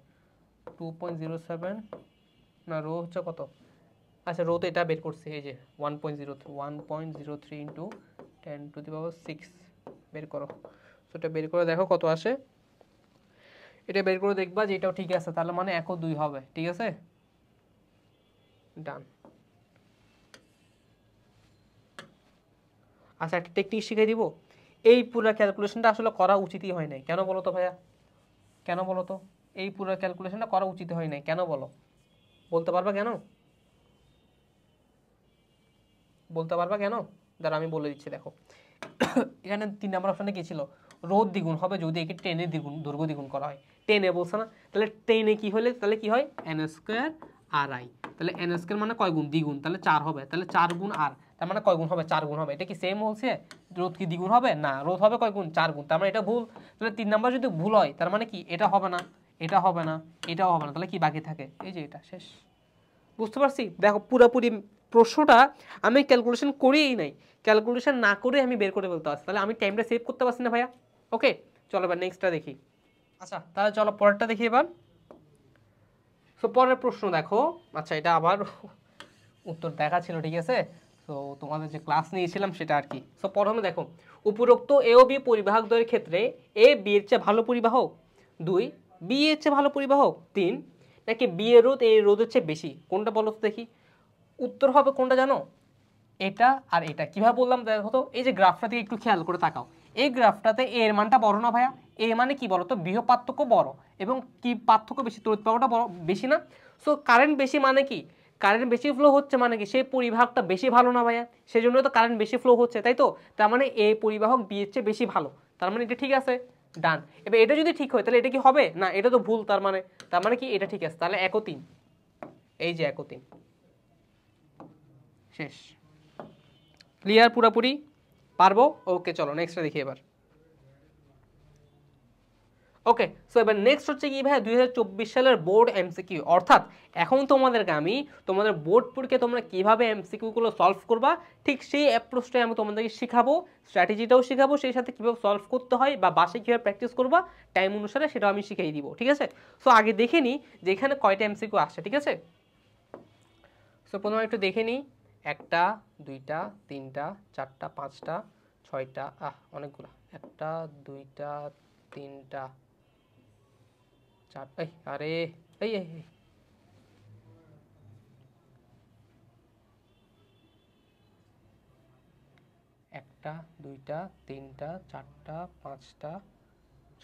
2.07 না রো হচ্ছে কত, আচ্ছা রো তো এটা বের করছি, এই যে 1.03 ইন্টু 10⁶ বের করো, সো এটা বের করে দেখো কত আসে, এটা বের করে দেখবা যে এটাও ঠিক আছে, তাহলে মানে 1 ও 2 হবে, ঠিক আছে ডান। আচ্ছা একটা টেকনিক শিখিয়ে দিব, এই পুরো ক্যালকুলেশনটা আসলে করা উচিতই হয় নাই, কেন বলো তো ভাইয়া, কেন বলো তো, এই পুরো ক্যালকুলেশনটা করা উচিত হয় নাই, কেন বলো, বলতে পারবা কেন, বলতে পারবা কেন? দাঁড়া আমি বলে দিচ্ছি, দেখো এখানে 3 নম্বর অপশনে কি ছিল, রোধ দ্বিগুণ হবে যদি একে 10 এর দ্বিগুণ, দৈর্ঘ্য দ্বিগুণ করা হয়, 10 এ বলছে না, তাহলে 10 এ কি হলে তাহলে কি হয় n² ri, তাহলে n² মানে কয় গুণ, দ্বিগুণ, তাহলে 4 হবে, তাহলে 4 গুণ r, তার মানে কয় গুণ হবে, 4 গুণ হবে, এটা কি সেম বলছে, রোধ কি দ্বিগুণ হবে না, রোধ হবে কয় গুণ, 4 গুণ, তার মানে এটা ভুল, তাহলে 3 নাম্বার যদি ভুল হয় তার মানে কি এটা হবে না, এটা হবে না, এটাও হবে না, তাহলে কি বাকি থাকে, এই যে এটা শেষ। বুঝতে পারছি, দেখো পুরোপুরি প্রশ্নটা আমি ক্যালকুলেশন করিই নাই, ক্যালকুলেশন না করে আমি বের করে ফেলতে পারছি, তাহলে আমি টাইমটা সেভ করতে পারছি না ভাইয়া। ওকে চলো এবার নেক্সটটা দেখি। আচ্ছা তাহলে চলো পরেরটা দেখি এবার। সো পরের প্রশ্ন দেখো, আচ্ছা এটা আবার উত্তর দেখা ছিল, ঠিক আছে, তো তোমাদের যে ক্লাস নিয়েছিলাম সেটা আর কি। সো প্রথমে দেখো, উপরোক্ত এ ও বি পরিবাহক দ্বয়ের ক্ষেত্রে এ বি এর চেয়ে ভালো পরিবাহক, 2 বি এর চেয়ে ভালো পরিবাহক, 3 নাকি বি এর রোধ এ রোধের চেয়ে বেশি, কোনটা বলো তো দেখি। উত্তর হবে কোনটা জানো, এটা আর এটা কিভাবে বললাম দেখো তো, এই যে গ্রাফটা থেকে একটু খেয়াল করে তাকাও, এই গ্রাফটাতে এ এর মানটা বড় না ভাইয়া? এ মানে কি বলো তো, বৃহৎ পার্থক্য বড়, এবং কি পার্থক্য বেশি, তড়িৎ প্রবাহটা বড় বেশি না? সো কারেন্ট বেশি মানে কি, কারেন্ট বেশি ফ্লো হচ্ছে মানে কি, সেই পরিবাহকটা বেশি ভালো না ভাইয়া? সেই জন্য তো কারেন্ট বেশি ফ্লো হচ্ছে, তাই তো? তার মানে এ পরিবাহক বি এর চেয়ে বেশি ভালো, তার মানে এটা ঠিক আছে, ডান। এবার এটা যদি ঠিক হয় তাহলে এটা কি হবে না, এটা তো ভুল, তার মানে কি এটা ঠিক আছে, তাহলে 1 ও 3, এই যে 1 ও 3 শেষ। ক্লিয়ার পুরোপুরি? পারবো? ওকে চলো নেক্সটটা দেখি এবার। ওকে, সো এবার নেক্সট হচ্ছে কি ভাই, 2024 সালের বোর্ড এমসিকিউ, অর্থাৎ এখন তোমাদেরকে আমি তোমাদের বোর্ড পরীক্ষায় তোমরা কিভাবে এমসিকিউ গুলো সলভ করবা ঠিক সেই অ্যাপ্রোচটাই আমি তোমাদেরকে শিখাবো, স্ট্র্যাটেজিটাও শিখাবো, সেই সাথে কিভাবে সলভ করতে হয় বা বাসায় কিভাবে প্র্যাকটিস করবা টাইম অনুসারে সেটাও আমি শিখিয়ে দিব, ঠিক আছে? সো আগে দেখে নিই যে এখানে কয়টা এমসিকিউ আসছে, ঠিক আছে? সো প্রথমে একটু দেখে নিই, 1টা 2টা 3টা 4টা 5টা 6টা, অনেকগুলা, 1টা 2টা 3টা 4, আরে এই এই এই। 1টা 2টা 3টা 4টা 5টা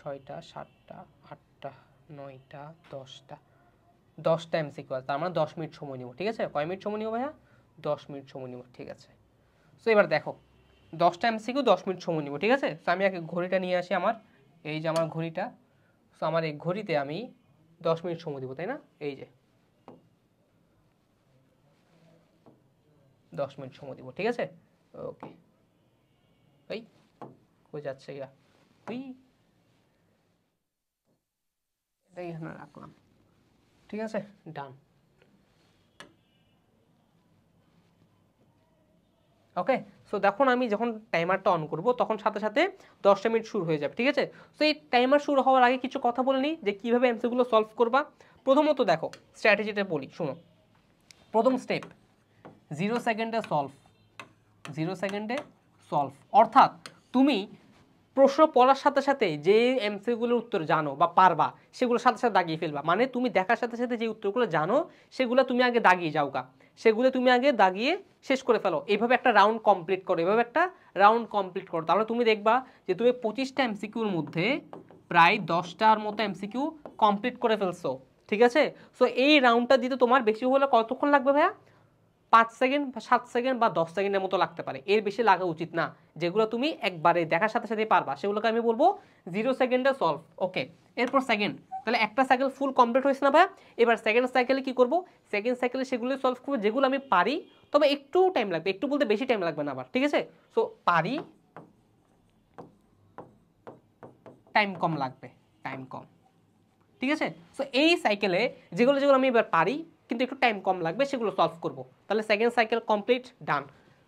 6টা 7টা 8টা 9টা 10টা এমসিকিউ আছে, তার মানে 10 মিনিট সময় নিব, ঠিক আছে? কয় মিনিট সময় নিব ভাইয়া? 10 মিনিট সময় নিব, ঠিক আছে। সো এবার দেখো, 10টা এমসিকিউ 10 মিনিট সময় নিব, ঠিক আছে? সো আমি আগে ঘড়িটা নিয়ে আসি আমার, এই যে আমার ঘড়িটা। সো আমার এই ঘড়িতে আমি 10 মিনিট সময় দিব, তাই না? এই যে 10 মিনিট সময় দিব, ঠিক আছে? ওকে, এই কই যাচ্ছে ইয়া, তুই এটাই এখানে রাখলাম, ঠিক আছে, ডান। ওকে, সো দেখুন আমি যখন টাইমারটা অন করব তখন সাথে সাথে 10টা মিনিট শুরু হয়ে যাবে, ঠিক আছে? সো এই টাইমার শুরু হওয়ার আগে কিছু কথা বলে নিই যে কীভাবে এমসিগুলো সলভ করবা। প্রথমত দেখো স্ট্র্যাটেজিটা বলি, শুনো। প্রথম স্টেপ, 0 সেকেন্ডে সলভ, 0 সেকেন্ডে সলভ, অর্থাৎ তুমি প্রশ্ন পড়ার সাথে সাথে যে এমসিকিউগুলোর উত্তর জানো বা পারবা সেগুলোর সাথে সাথে দাগিয়ে ফেলবা, মানে তুমি দেখার সাথে সাথে যে উত্তরগুলো জানো সেগুলো তুমি আগে দাগিয়ে যাওগা, সেগুলো তুমি আগে দাগিয়ে শেষ করে ফেলো, এইভাবে একটা রাউন্ড কমপ্লিট করো, এইভাবে একটা রাউন্ড কমপ্লিট করো, তাহলে তুমি দেখবা যে তুমি 25টা এমসিকিউর মধ্যে প্রায় 10টার মতো এমসিকিউ কমপ্লিট করে ফেলছো, ঠিক আছে? সো এই রাউন্ডটা দিতে তোমার বেশি হলে কতক্ষণ লাগবে ভাইয়া? 5 সেকেন্ড বা 7 সেকেন্ড বা 10 সেকেন্ডের মতো লাগতে পারে, এর বেশি লাগা উচিত না। যেগুলো তুমি একবারে দেখার সাথে সাথে পারবা সেগুলোকে আমি বলবো 0 সেকেন্ডে সলভ। ওকে, এরপর সেকেন্ড, তাহলে একটা সাইকেল ফুল কমপ্লিট হয়েছে না ভাই? এবার সেকেন্ড সাইকেলে কি করব? সেকেন্ড সাইকেলে সেগুলো সলভ করবো যেগুলো আমি পারি, তবে একটু টাইম লাগবে, একটু বলতে বেশি টাইম লাগবে না আবার, ঠিক আছে? সো পারি, টাইম কম লাগবে, টাইম কম, ঠিক আছে? সো এই সাইকেলে যেগুলো যেগুলো আমি এবার পারি কিন্তু একটু টাইম কম লাগবে সেগুলো সলভ করব, তাহলে সেকেন্ড সাইকেল কমপ্লিট, ডান।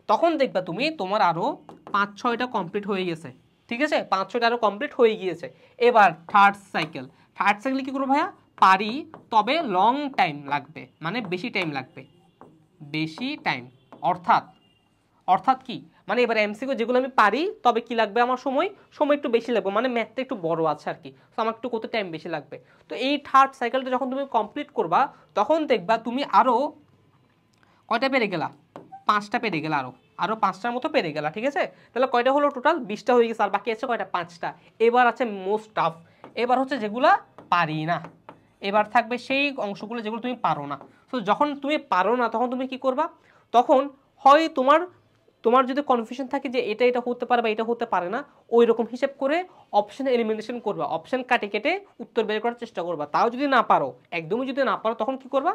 তখন দেখবা তুমি তোমার আরও 5-6টা কমপ্লিট হয়ে গেছে, ঠিক আছে? 5-6টা আরও কমপ্লিট হয়ে গিয়েছে। এবার থার্ড সাইকেল, থার্ড সাইকেলে কী করবো ভাইয়া? পারি, তবে লং টাইম লাগবে, মানে বেশি টাইম লাগবে, বেশি টাইম, অর্থাৎ অর্থাৎ কি, মানে এবার এমসিকিউ যেগুলো আমি পারি তবে কি লাগবে আমার, সময় সময় একটু বেশি লাগবে, মানে ম্যাথটা একটু বড় আছে আর কি, তো আমার একটু কত টাইম বেশি লাগবে। তো এই থার্ড সাইকেলটা যখন তুমি কমপ্লিট করবা তখন দেখবা তুমি আরও কয়টা পেরে গেলা? 5টা পেরে গেলা, আরও আরও 5টার মতো পেরে গেলা, ঠিক আছে? তাহলে কয়টা হলো টোটাল? 20টা হয়ে গেছে, আর বাকি আছে কয়টা? 5টা। এবার আছে মোস্ট টাফ, এবার হচ্ছে যেগুলা পারি না, এবার থাকবে সেই অংশগুলো যেগুলো তুমি পারো না। তো যখন তুমি পারো না তখন তুমি কি করবা? তখন হয় তোমার তোমার যদি কনফিউশন থাকে যে এটা এটা হতে পারে বা এটা হতে পারে না, ওই রকম হিসেব করে অপশন এলিমিনেশন করবা, অপশন কাটে কেটে উত্তর বের করার চেষ্টা করবা। তাও যদি না পারো, একদমই যদি না পারো, তখন কি করবা?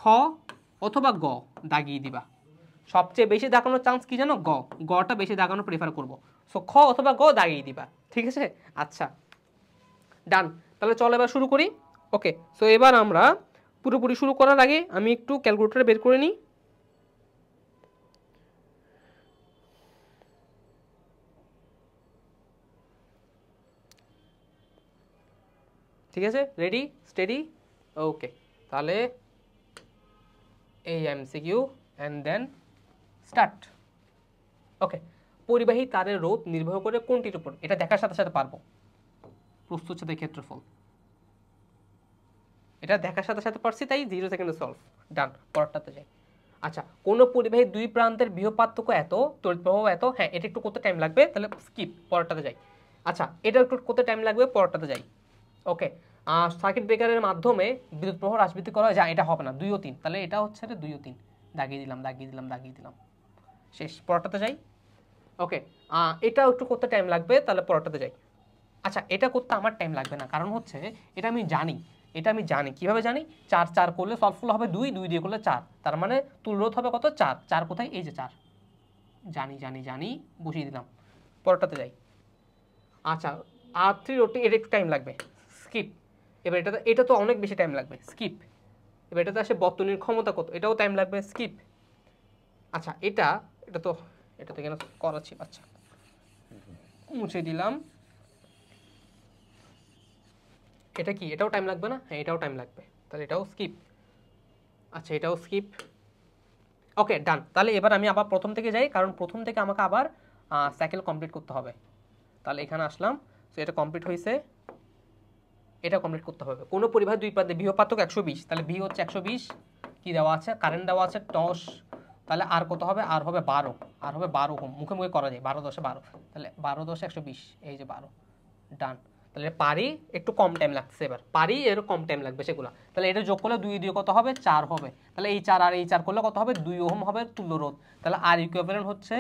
খ অথবা গ দাগিয়ে দিবা। সবচেয়ে বেশি দাগানোর চান্স কি জানো? গটা বেশি দাগানো প্রেফার করবো। সো খ অথবা গ দাগিয়ে দিবা, ঠিক আছে? আচ্ছা, ডান। তাহলে চলো এবার শুরু করি। ওকে, সো এবার আমরা পুরোপুরি শুরু করার আগে আমি একটু ক্যালকুলেটর বের করে নিই। ঠিক আছে, রেডি স্টেডি? ওকে, তাহলে এই এমসিকিউ অ্যান্ড দেন স্টার্ট। ওকে, পরিবাহী তারের রোধ নির্ভর করে কোনটির উপর? এটা দেখার সাথে সাথে পারবো। প্রস্তুচ্ছেদের ক্ষেত্রফল, এটা দেখার সাথে সাথে পারছি, তাই 0 সেকেন্ডে সলভ, ডান। পরেরটাতে যাই। আচ্ছা, কোনো পরিবাহীর দুই প্রান্তের বিভব পার্থক্য এত, তড়িৎ প্রবাহ এত, হ্যাঁ এটা একটু করতে টাইম লাগবে, তাহলে স্কিপ, পরেরটাতে যাই। আচ্ছা, এটা একটু করতে টাইম লাগবে, পরেরটাতে যাই। ওকে, সার্কিট ব্রেকারের মাধ্যমে বিদ্যুৎ প্রবাহ হ্রাস বৃদ্ধি করা যায়, এটা হবে না, 2 ও 3, তাহলে এটা হচ্ছে 2 ও 3, দাগিয়ে দিলাম দাগিয়ে দিলাম দাগিয়ে দিলাম, শেষ, পরেরটাতে যাই। ওকে, এটা একটু করতে টাইম লাগবে, তাহলে পরেরটাতে যাই। আচ্ছা, এটা করতে আমার টাইম লাগবে না, কারণ হচ্ছে এটা আমি জানি, কিভাবে জানি, 4 4 করলে সলভফুল হবে 2, 2 দিয়ে করলে 4, তার মানে তুল্যরোধ হবে কত, 4, 4 কোথায়, এই যে 4, জানি জানি জানি, বসিয়ে দিলাম, পরেরটাতে যাই। আচ্ছা, R3 রোডটি, এটা একটু টাইম লাগবে, স্কিপ। এবার এটা তো অনেক বেশি টাইম লাগবে, স্কিপ। এবার এটাতে আসে বর্তনীর ক্ষমতা কত, এটাও টাইম লাগবে, স্কিপ। আচ্ছা, এটা তো কেন করা ছিল, আচ্ছা মুছে দিলাম। এটা কি, এটাও টাইম লাগবে না, হ্যাঁ এটাও টাইম লাগবে, তাহলে এটাও স্কিপ। আচ্ছা, এটাও স্কিপ। ওকে, ডান। তাহলে এবার আমি আবার প্রথম থেকে যাই, কারণ প্রথম থেকে আমাকে আবার সাইকেল কমপ্লিট করতে হবে। তাহলে এখানে আসলাম, তো এটা কমপ্লিট হয়েছে, এটা কমপ্লিট করতে হবে। কোনো পরিবাহীর দুই প্রান্তে বিভব পার্থক্য 120, তাহলে ভি হচ্ছে 120, কি দেওয়া আছে, কারেন্ট দেওয়া আছে 10, তাহলে আর কত হবে, আর হবে 12, আর হবে 12 ওহম, মুখে মুখে করা যায়, 12 10 12, তাহলে 12 10 120, এই যে 12, ডান। তাহলে পারি একটু কম টাইম লাগছে, এবার পারি এর কম টাইম লাগবে সেগুলো, তাহলে এটা যোগ করলে 2 দিয়ে কত হবে, 4 হবে, তাহলে এই 4 আর এই 4 করলে কত হবে, 2 ওহম হবে তুল্য রোধ, তাহলে আর ইকুইভ্যালেন্ট হচ্ছে